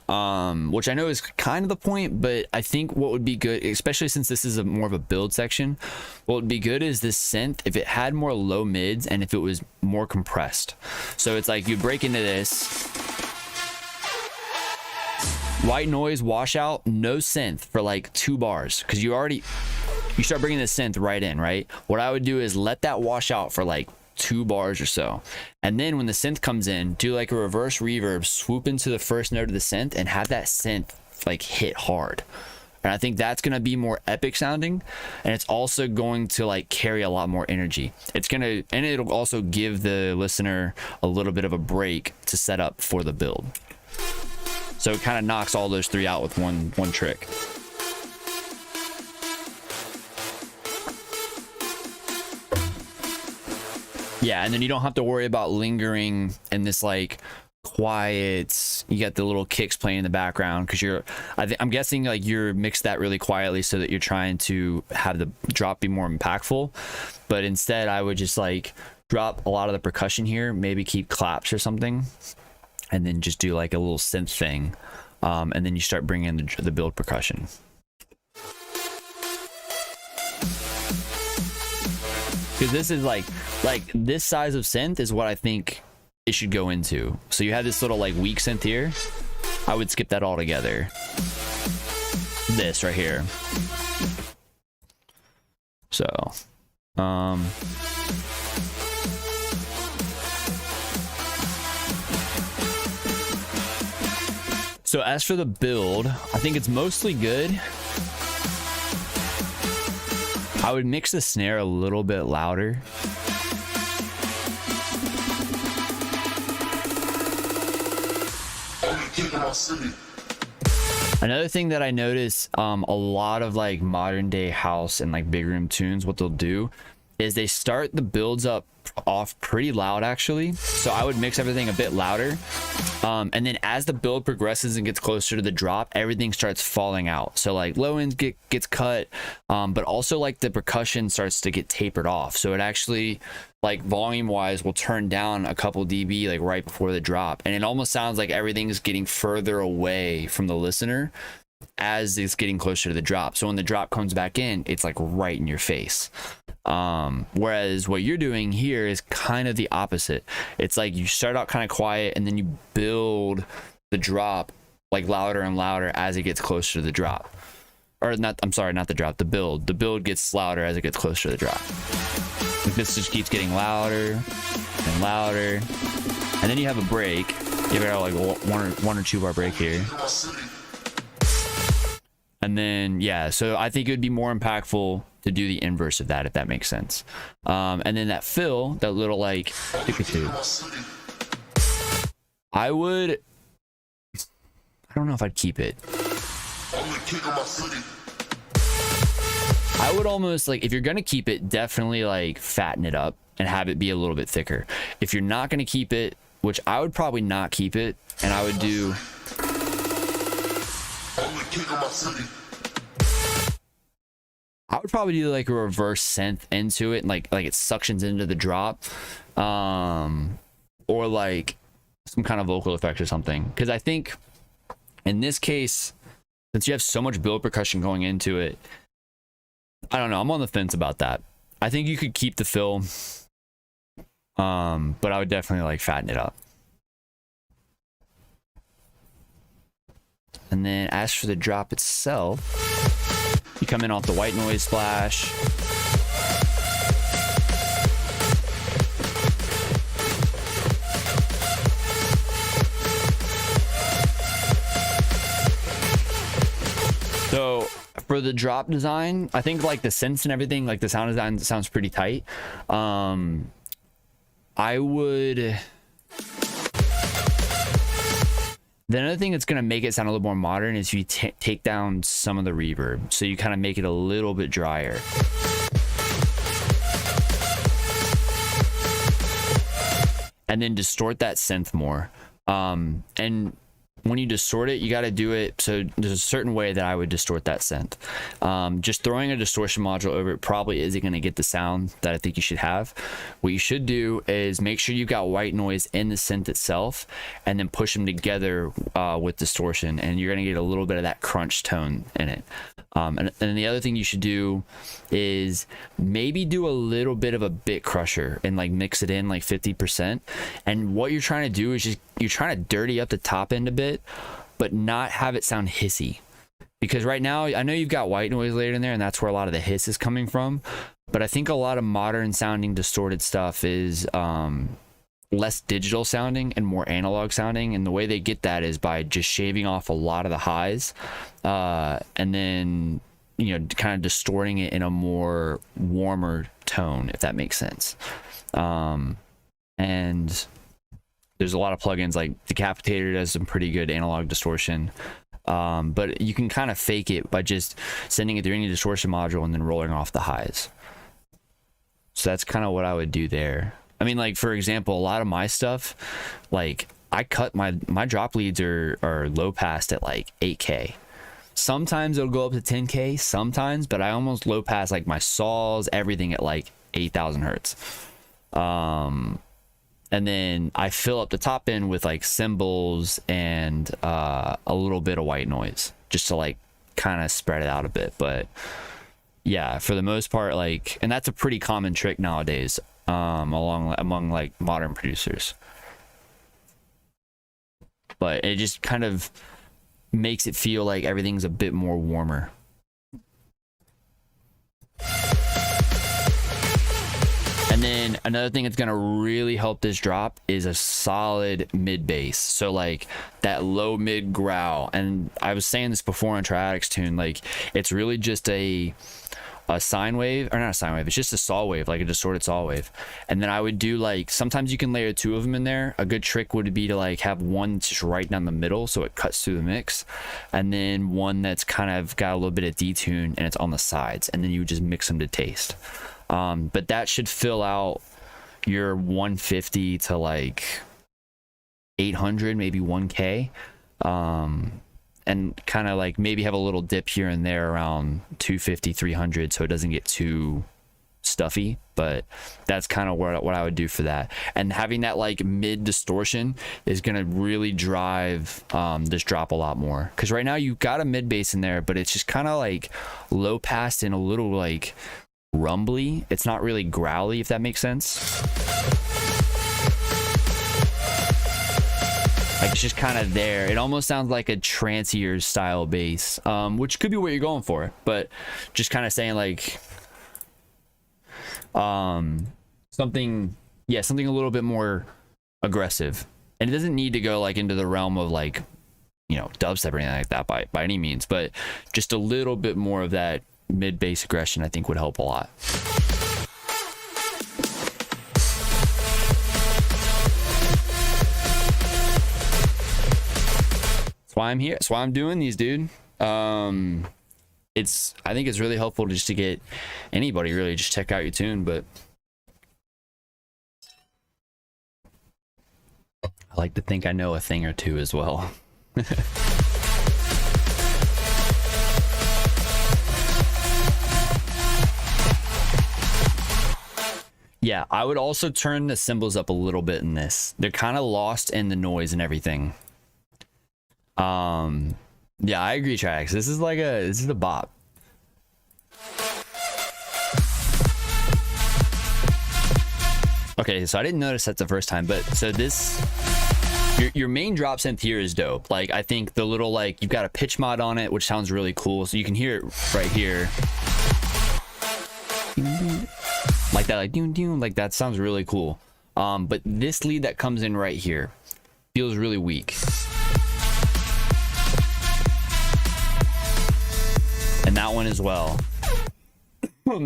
which I know is kind of the point, but I think what would be good, especially since this is more of a build section, what would be good is this synth if it had more low mids and if it was more compressed. So it's like you break into this white noise washout, no synth for like 2 bars, because you start bringing the synth right in, right? What I would do is let that wash out for like 2 bars or so, and then when the synth comes in, do like a reverse reverb, swoop into the first note of the synth and have that synth like hit hard. And I think that's going to be more epic sounding, and it's also going to like carry a lot more energy. And it'll also give the listener a little bit of a break to set up for the build. So it kind of knocks all those 3 out with one trick. Yeah, and then you don't have to worry about lingering in this like quiet, you got the little kicks playing in the background, because I'm guessing like you're mixed that really quietly so that you're trying to have the drop be more impactful. But instead I would just like drop a lot of the percussion here, maybe keep claps or something, and then just do like a little synth thing, and then you start bringing in the build percussion. Because this is like this size of synth is what I think it should go into. So you have this little like weak synth here, I would skip that altogether. This right here. So so as for the build, I think it's mostly good. I would mix the snare a little bit louder. Another thing that I notice, a lot of like modern day house and like big room tunes, what they'll do is they start the builds up off pretty loud actually. So I would mix everything a bit louder, and then as the build progresses and gets closer to the drop, everything starts falling out. So like low end gets cut, but also like the percussion starts to get tapered off. So it actually like volume wise will turn down a couple dB like right before the drop, and it almost sounds like everything's getting further away from the listener as it's getting closer to the drop. So when the drop comes back in, it's like right in your face. Whereas what you're doing here is kind of the opposite. It's like you start out kind of quiet, and then you build the drop like louder and louder as it gets closer to the drop. Or not, I'm sorry, not the drop, the build. The build gets louder as it gets closer to the drop. Like this just keeps getting louder and louder. And then you have a break. You have like one or 2 bar break here. And then, yeah, so I think it would be more impactful to do the inverse of that, if that makes sense. And then that fill, that little like, I don't know if I'd keep it. I would almost like, if you're going to keep it, definitely like fatten it up and have it be a little bit thicker. If you're not going to keep it, which I would probably not keep it, and I would do I would probably do like a reverse synth into it, and like it suctions into the drop, or like some kind of vocal effect or something. Because I think in this case, since you have so much build percussion going into it, I don't know. I'm on the fence about that. I think you could keep the fill, but I would definitely like fatten it up. And then as for the drop itself, you come in off the white noise splash. So for the drop design, I think like the synths and everything, like the sound design sounds pretty tight. I would... The other thing that's going to make it sound a little more modern is you take down some of the reverb. So you kind of make it a little bit drier. And then distort that synth more. And when you distort it, you got to do it. So there's a certain way that I would distort that synth. Just throwing a distortion module over it probably isn't going to get the sound that I think you should have. What you should do is make sure you've got white noise in the synth itself, and then push them together with distortion, and you're going to get a little bit of that crunch tone in it. And the other thing you should do is maybe do a little bit of a bit crusher and like mix it in like 50%. And what you're trying to do is just you're trying to dirty up the top end a bit, but not have it sound hissy. Because right now, I know you've got white noise layered in there, and that's where a lot of the hiss is coming from. But I think a lot of modern sounding distorted stuff is less digital sounding and more analog sounding. And the way they get that is by just shaving off a lot of the highs, and then, you know, kind of distorting it in a more warmer tone, if that makes sense. And there's a lot of plugins like Decapitator does some pretty good analog distortion. But you can kind of fake it by just sending it through any distortion module and then rolling off the highs. So that's kind of what I would do there. I mean, like, for example, a lot of my stuff, like, I cut my drop leads are low passed at like 8K. Sometimes it'll go up to 10K, sometimes, but I almost low pass like my saws, everything at like 8,000 hertz. And then I fill up the top end with like cymbals and a little bit of white noise, just to like kind of spread it out a bit. But yeah, for the most part, like, and that's a pretty common trick nowadays, among like modern producers. But it just kind of makes it feel like everything's a bit more warmer. And then another thing that's gonna really help this drop is a solid mid bass. So like that low mid growl. And I was saying this before on Triadics Tune, like it's really just a sine wave, or not a sine wave, it's just a saw wave, like a distorted saw wave. And then I would do like, sometimes you can layer two of them in there. A good trick would be to like have one just right down the middle so it cuts through the mix, and then one that's kind of got a little bit of detune and it's on the sides, and then you would just mix them to taste. But that should fill out your 150 to like 800, maybe 1K. And kind of like maybe have a little dip here and there around 250, 300, so it doesn't get too stuffy. But that's kind of what I would do for that. And having that like mid distortion is going to really drive this drop a lot more. Because right now you've got a mid bass in there, but it's just kind of like low passed and a little like rumbly. It's not really growly, if that makes sense. Like it's just kind of there. It almost sounds like a trancier style bass, which could be what you're going for, but just kind of saying like something a little bit more aggressive. And it doesn't need to go like into the realm of like, you know, dubstep or anything like that by any means, but just a little bit more of that mid bass aggression I think would help a lot. That's why I'm here. That's why I'm doing these, dude. I think it's really helpful just to get anybody really just check out your tune, but I like to think I know a thing or two as well. Yeah, I would also turn the cymbals up a little bit in this. They're kind of lost in the noise and everything. Yeah, I agree, Trax. This is a bop. Okay, so I didn't notice that the first time, but so this your main drop synth here is dope. Like, I think the little, like, you've got a pitch mod on it, which sounds really cool, so you can hear it right here. Like that, like doom doom, like that sounds really cool. But this lead that comes in right here feels really weak. And that one as well.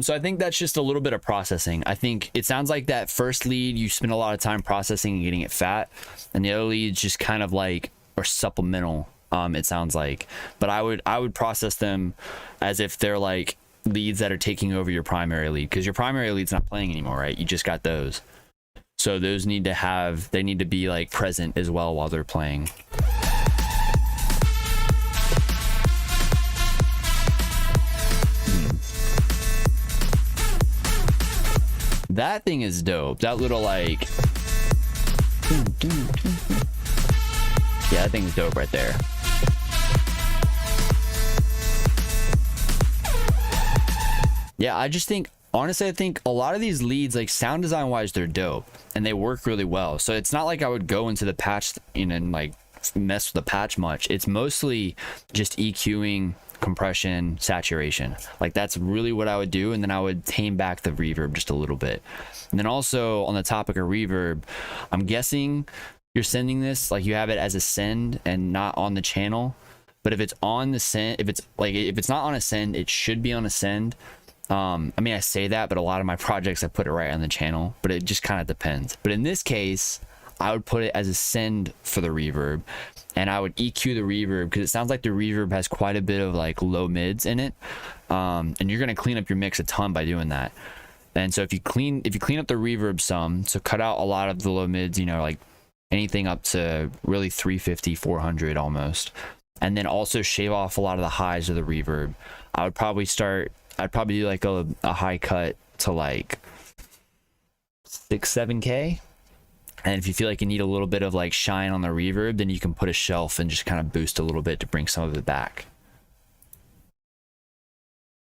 So I think that's just a little bit of processing. I think it sounds like that first lead you spend a lot of time processing and getting it fat, and the other leads just kind of like are supplemental. It sounds like, but I would process them as if they're like leads that are taking over your primary lead, because your primary lead's not playing anymore, right? You just got those, so those need to be like present as well while they're playing. That thing is dope. That little like, yeah, that thing's dope right there. Yeah, I just think, honestly, I think a lot of these leads, like sound design wise, they're dope and they work really well. So it's not like I would go into the patch and like mess with the patch much. It's mostly just EQing, compression, saturation. Like that's really what I would do, and then I would tame back the reverb just a little bit. And then also on the topic of reverb, I'm guessing you're sending this, like you have it as a send and not on the channel. But if it's on the send, if it's not on a send, it should be on a send. I mean, I say that, but a lot of my projects I put it right on the channel, but it just kind of depends. But in this case, I would put it as a send for the reverb, and I would EQ the reverb because it sounds like the reverb has quite a bit of like low mids in it, and you're gonna clean up your mix a ton by doing that. And so if you clean up the reverb some, so cut out a lot of the low mids, you know, like anything up to really 350, 400 almost, and then also shave off a lot of the highs of the reverb. I'd probably do like a high cut to like 6-7K. And if you feel like you need a little bit of like shine on the reverb, then you can put a shelf and just kind of boost a little bit to bring some of it back.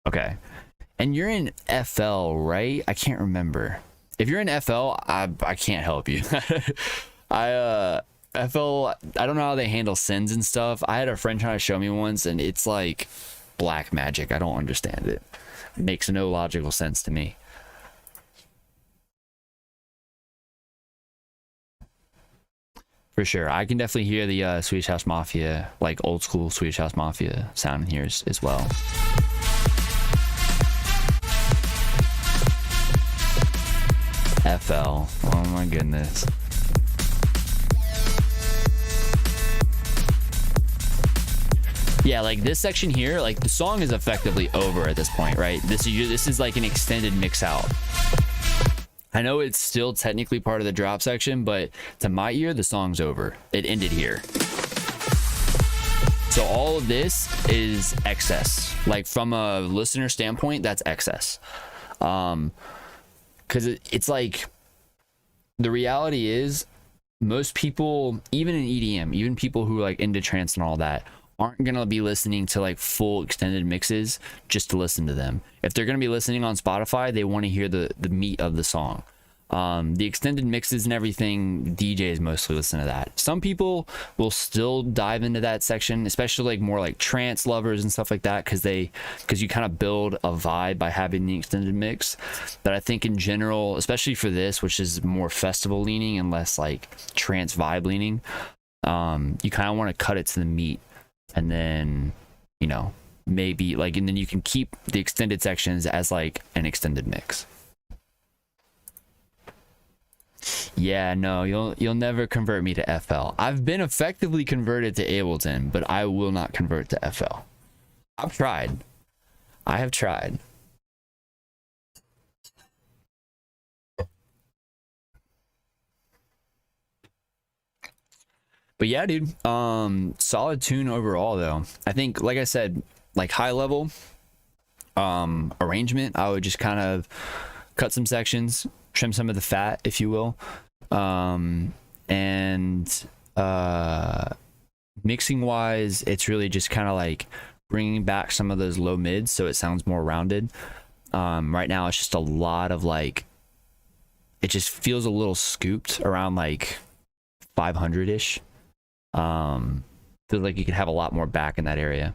Okay. And you're in FL, right? I can't remember. If you're in FL, I can't help you. FL, I don't know how they handle sends and stuff. I had a friend trying to show me once, and it's like black magic. I don't understand it. It makes no logical sense to me. For sure. I can definitely hear the Swedish House Mafia, like old school Swedish House Mafia sound in here as well. FL. Oh my goodness. Yeah, like this section here, like the song is effectively over at this point, right? This is like an extended mix out. I know it's still technically part of the drop section, but to my ear, the song's over. It ended here. So all of this is excess. Like from a listener standpoint, that's excess. Because it's like, the reality is most people, even in EDM, even people who are like into trance and all that, aren't gonna be listening to like full extended mixes just to listen to them. If they're gonna be listening on Spotify, they want to hear the meat of the song. The extended mixes and everything, DJs mostly listen to that. Some people will still dive into that section, especially like more like trance lovers and stuff like that, because you kind of build a vibe by having the extended mix. But I think in general, especially for this, which is more festival leaning and less like trance vibe leaning, you kind of want to cut it to the meat. And then, you know, maybe like, and then you can keep the extended sections as like an extended mix. Yeah, no, you'll never convert me to FL. I've been effectively converted to Ableton, but I will not convert to FL. I've tried. I have tried. But yeah, dude, solid tune overall though. I think, like I said, like high level arrangement, I would just kind of cut some sections, trim some of the fat, if you will. And mixing wise, it's really just kind of like bringing back some of those low mids so it sounds more rounded. Right now it's just a lot of like, it just feels a little scooped around like 500-ish. Feels like you could have a lot more back in that area.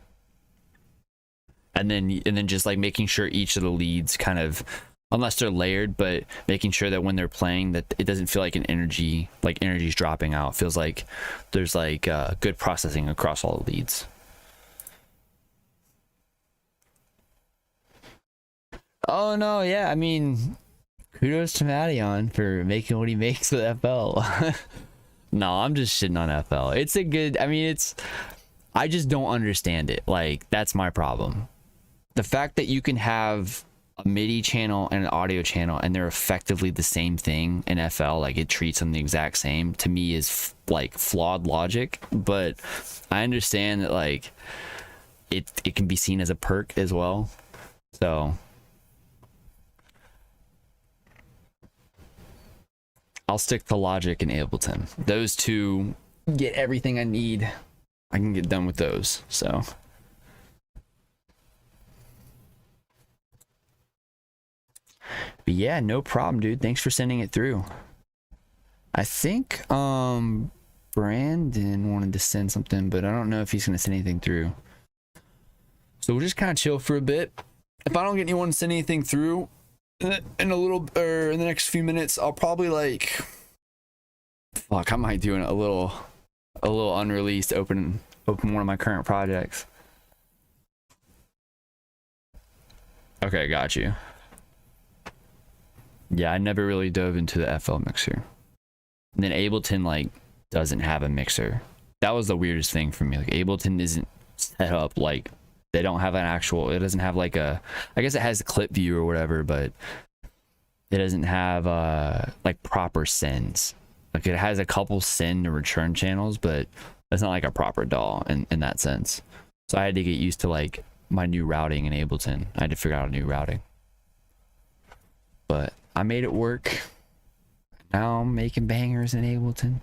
And then just like making sure each of the leads kind of, unless they're layered, but making sure that when they're playing that it doesn't feel like energy's dropping out. It feels like there's like good processing across all the leads. Oh no, yeah, I mean, kudos to Mattion for making what he makes with FL. No, I'm just shitting on FL. It's a good, I mean, I just don't understand it. Like, that's my problem. The fact that you can have a MIDI channel and an audio channel and they're effectively the same thing in FL, like it treats them the exact same, to me is like flawed logic. But I understand that like it can be seen as a perk as well. So I'll stick to Logic and Ableton. Those two get everything I need. I can get done with those. So but yeah, no problem, dude. Thanks for sending it through. I think Brandon wanted to send something, but I don't know if he's gonna send anything through. So we'll just kind of chill for a bit. If I don't get anyone to send anything through in a little, or in the next few minutes, I'll probably like, fuck, I might do a little unreleased open one of my current projects. Okay, got you. Yeah, I never really dove into the FL mixer. And then Ableton like doesn't have a mixer. That was the weirdest thing for me. Like Ableton isn't set up like, they don't have an actual, it doesn't have like a, I guess it has a clip view or whatever, but it doesn't have like proper sends. Like it has a couple send and return channels, but it's not like a proper DAW in that sense. So I had to get used to like my new routing in Ableton. I had to figure out a new routing. But I made it work. Now I'm making bangers in Ableton.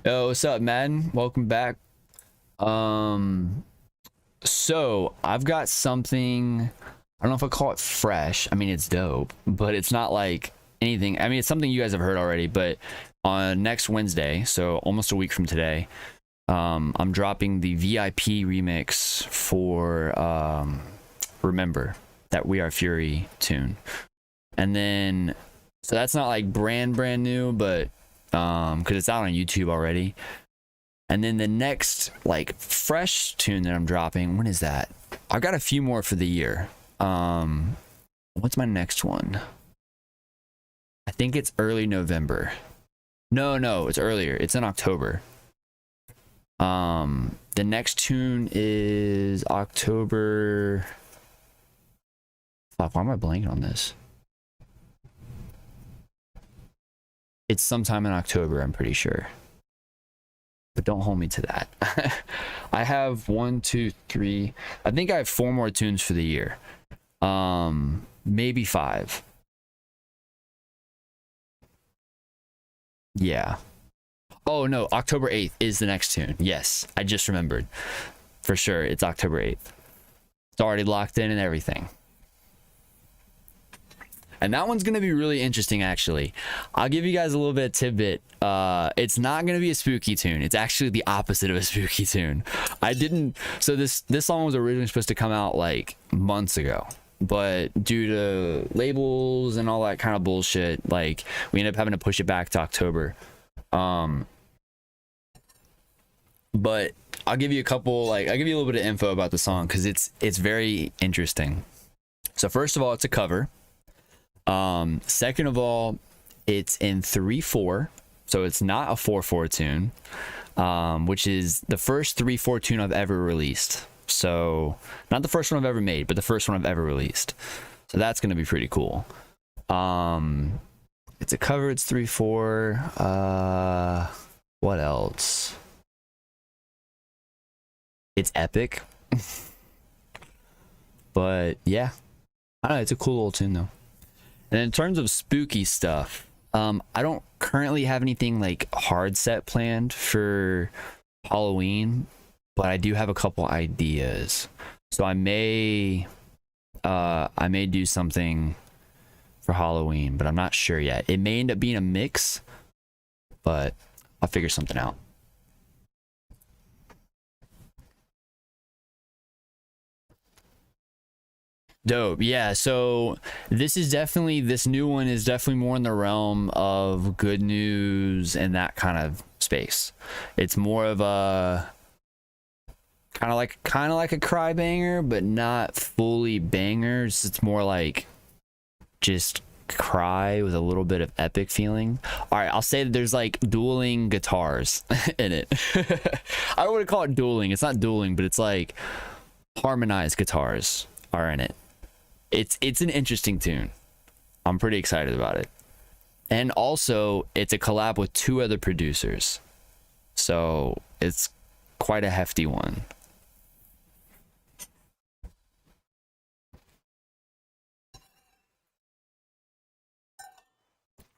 Yo, what's up, Madden? Welcome back. So I've got something, I don't know if I call it fresh. I mean, it's dope, but it's not like anything. I mean, it's something you guys have heard already, but on next Wednesday, so almost a week from today, I'm dropping the VIP remix for Remember, that We Are Fury tune. And then, so that's not like brand new, but because it's out on YouTube already. And then the next like fresh tune that I'm dropping, when is that? I've got a few more for the year. What's my next one? I think it's early November. No, it's earlier. It's in October. The next tune is October. Fuck, why am I blanking on this? It's sometime in October, I'm pretty sure. But don't hold me to that. I have 1, 2, 3. I think I have 4 more tunes for the year. Maybe 5. Yeah. Oh no, October 8th is the next tune. Yes, I just remembered. For sure, it's October 8th. It's already locked in and everything. And that one's going to be really interesting, actually. I'll give you guys a little bit of tidbit. It's not going to be a spooky tune. It's actually the opposite of a spooky tune. So this song was originally supposed to come out like months ago. But due to labels and all that kind of bullshit, like we ended up having to push it back to October. But I'll give you a little bit of info about the song because it's very interesting. So first of all, it's a cover. Second of all, it's in 3/4, so it's not a 4/4 tune, which is the first 3/4 tune I've ever released. So not the first one I've ever made, but the first one I've ever released. So that's gonna be pretty cool. It's a cover. It's 3/4. What else? It's epic. But yeah, I don't know, it's a cool little tune though. And in terms of spooky stuff, I don't currently have anything like hard set planned for Halloween, but I do have a couple ideas. So I may do something for Halloween, but I'm not sure yet. It may end up being a mix, but I'll figure something out. Dope. Yeah. So this new one is definitely more in the realm of good news and that kind of space. It's more of a kind of like a cry banger, but not fully bangers. It's more like just cry with a little bit of epic feeling. All right, I'll say that there's like dueling guitars in it. I don't want to call it dueling. It's not dueling, but it's like harmonized guitars are in it. It's an interesting tune. I'm pretty excited about it. And also, it's a collab with 2 other producers. So, it's quite a hefty one.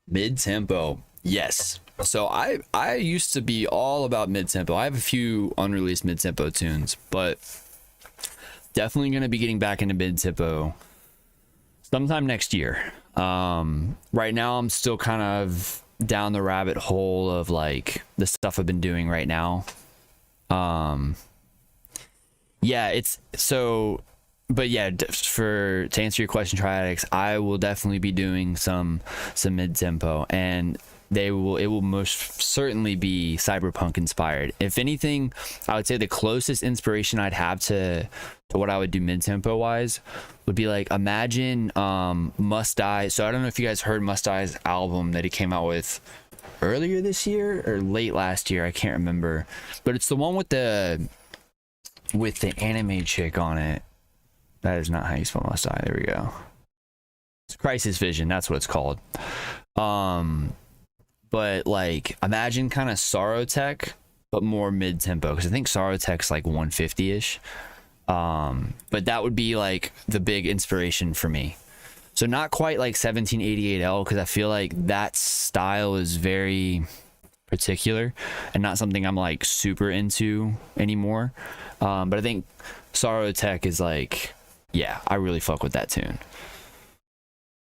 Mid-tempo. Yes. So I used to be all about mid-tempo. I have a few unreleased mid-tempo tunes, but definitely going to be getting back into mid-tempo sometime next year. Right now I'm still kind of down the rabbit hole of like the stuff I've been doing right now. Yeah, it's so, but yeah, to answer your question, Triadics, I will definitely be doing some mid-tempo, and it will most certainly be cyberpunk inspired. If anything, I would say the closest inspiration I'd have to what I would do mid-tempo wise would be like, imagine Must Die. So I don't know if you guys heard Must Die's album that he came out with earlier this year or late last year, I can't remember, but it's the one with the anime chick on it. That is not how you spell Must Die. There we go. It's Crisis Vision, that's what it's called. But like, imagine kind of Sorrow Tech, but more mid-tempo, because I think Sorrow Tech's like 150-ish. But that would be like the big inspiration for me. So not quite like 1788L, because I feel like that style is very particular and not something I'm like super into anymore. But I think Sorrow Tech is like, yeah, I really fuck with that tune.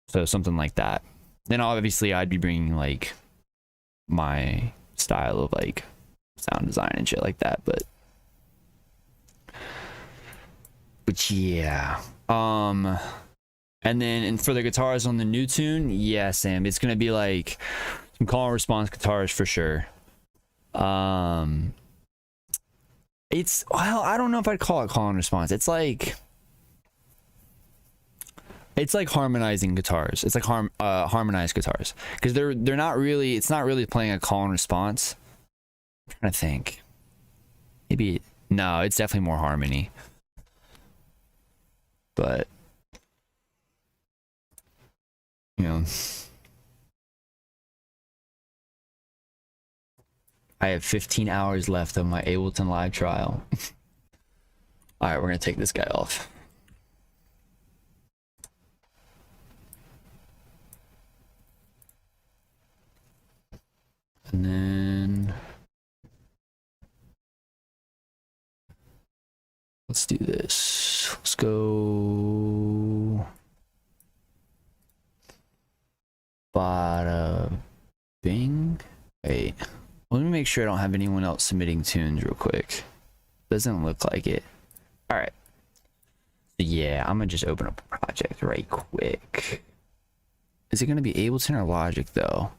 So something like that. Then obviously I'd be bringing like my style of like sound design and shit like that, but yeah. And then for the guitars on the new tune, yeah, Sam, it's gonna be like some call and response guitars for sure. It's, well, I don't know if I'd call it call and response. It's like harmonizing guitars. It's like harmonized guitars, because they're not really. It's not really playing a call and response. I'm trying to think. Maybe no. It's definitely more harmony. But you know, I have 15 hours left of my Ableton Live trial. All right, we're gonna take this guy off. And then let's do this. Let's go bada bing. Wait, let me make sure I don't have anyone else submitting tunes real quick. Doesn't look like it. All right. Yeah, I'm gonna just open up a project right quick. Is it gonna be Ableton or Logic though?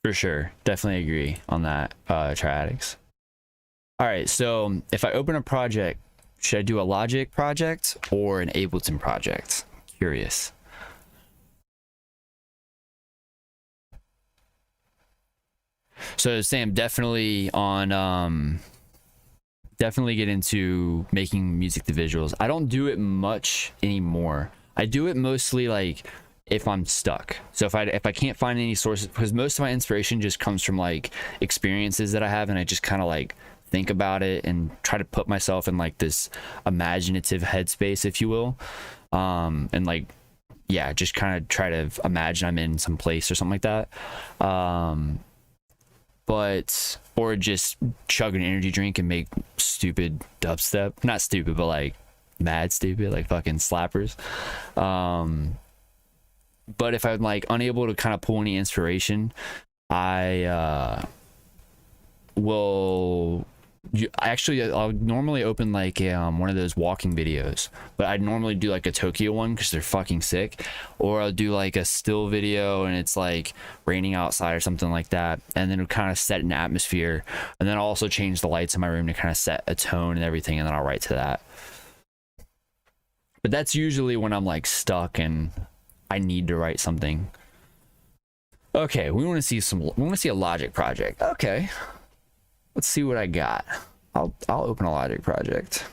For sure. Definitely agree on that, Triadics. All right, so if I open a project, should I do a Logic project or an Ableton project? Curious. So Sam, definitely on definitely get into making music to visuals. I don't do it much anymore. I do it mostly like if I'm stuck. So if I can't find any sources, because most of my inspiration just comes from like experiences that I have, and I just kind of like think about it and try to put myself in like this imaginative headspace, if you will, and like, yeah, just kind of try to imagine I'm in some place or something like that. But or just chug an energy drink and make stupid dubstep, not stupid, but like mad stupid, like fucking slappers. But if I'm like unable to kind of pull any inspiration, I I'll normally open like one of those walking videos, but I'd normally do like a Tokyo one because they're fucking sick, or I'll do like a still video and it's like raining outside or something like that, and then it'll kind of set an atmosphere, and then I'll also change the lights in my room to kind of set a tone and everything, and then I'll write to that. But that's usually when I'm like stuck and I need to write something. Okay, we want to see a Logic project. Okay, let's see what I got. I'll open a Logic project.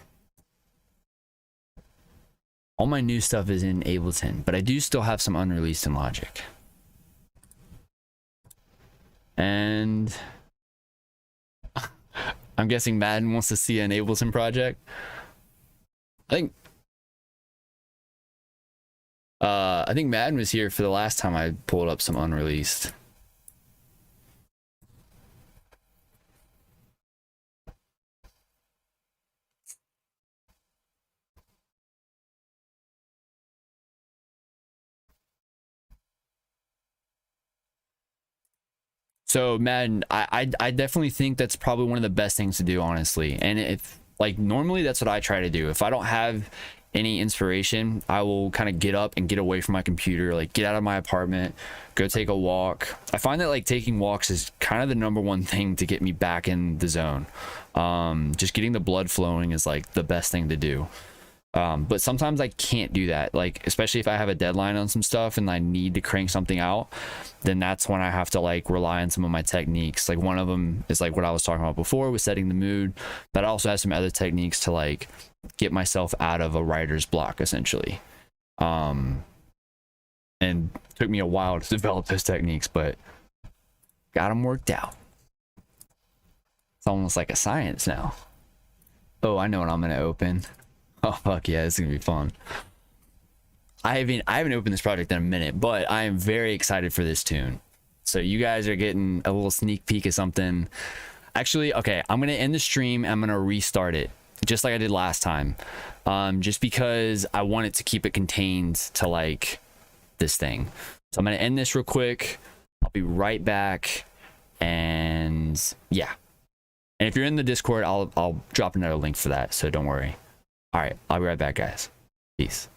All my new stuff is in Ableton, but I do still have some unreleased in Logic. And I'm guessing Madden wants to see an Ableton project. I think Madden was here for the last time I pulled up some unreleased. So Madden, I definitely think that's probably one of the best things to do, honestly. And if like normally that's what I try to do. If I don't have any inspiration, I will kind of get up and get away from my computer, like get out of my apartment, go take a walk. I find that like taking walks is kind of the number one thing to get me back in the zone. Just getting the blood flowing is like the best thing to do. But sometimes I can't do that, like especially if I have a deadline on some stuff and I need to crank something out, then that's when I have to like rely on some of my techniques. Like one of them is like what I was talking about before with setting the mood, but I also have some other techniques to like get myself out of a writer's block, essentially. And it took me a while to develop those techniques, but got them worked out. It's almost like a science now. Oh, I know what I'm gonna open. Oh fuck yeah, it's gonna be fun. I haven't opened this project in a minute, but I am very excited for this tune. So you guys are getting a little sneak peek of something. Actually, okay, I'm gonna end the stream and I'm gonna restart it, just like I did last time. Just because I want it to keep it contained to like this thing. So I'm gonna end this real quick. I'll be right back. And yeah. And if you're in the Discord, I'll drop another link for that, so don't worry. All right, I'll be right back, guys. Peace.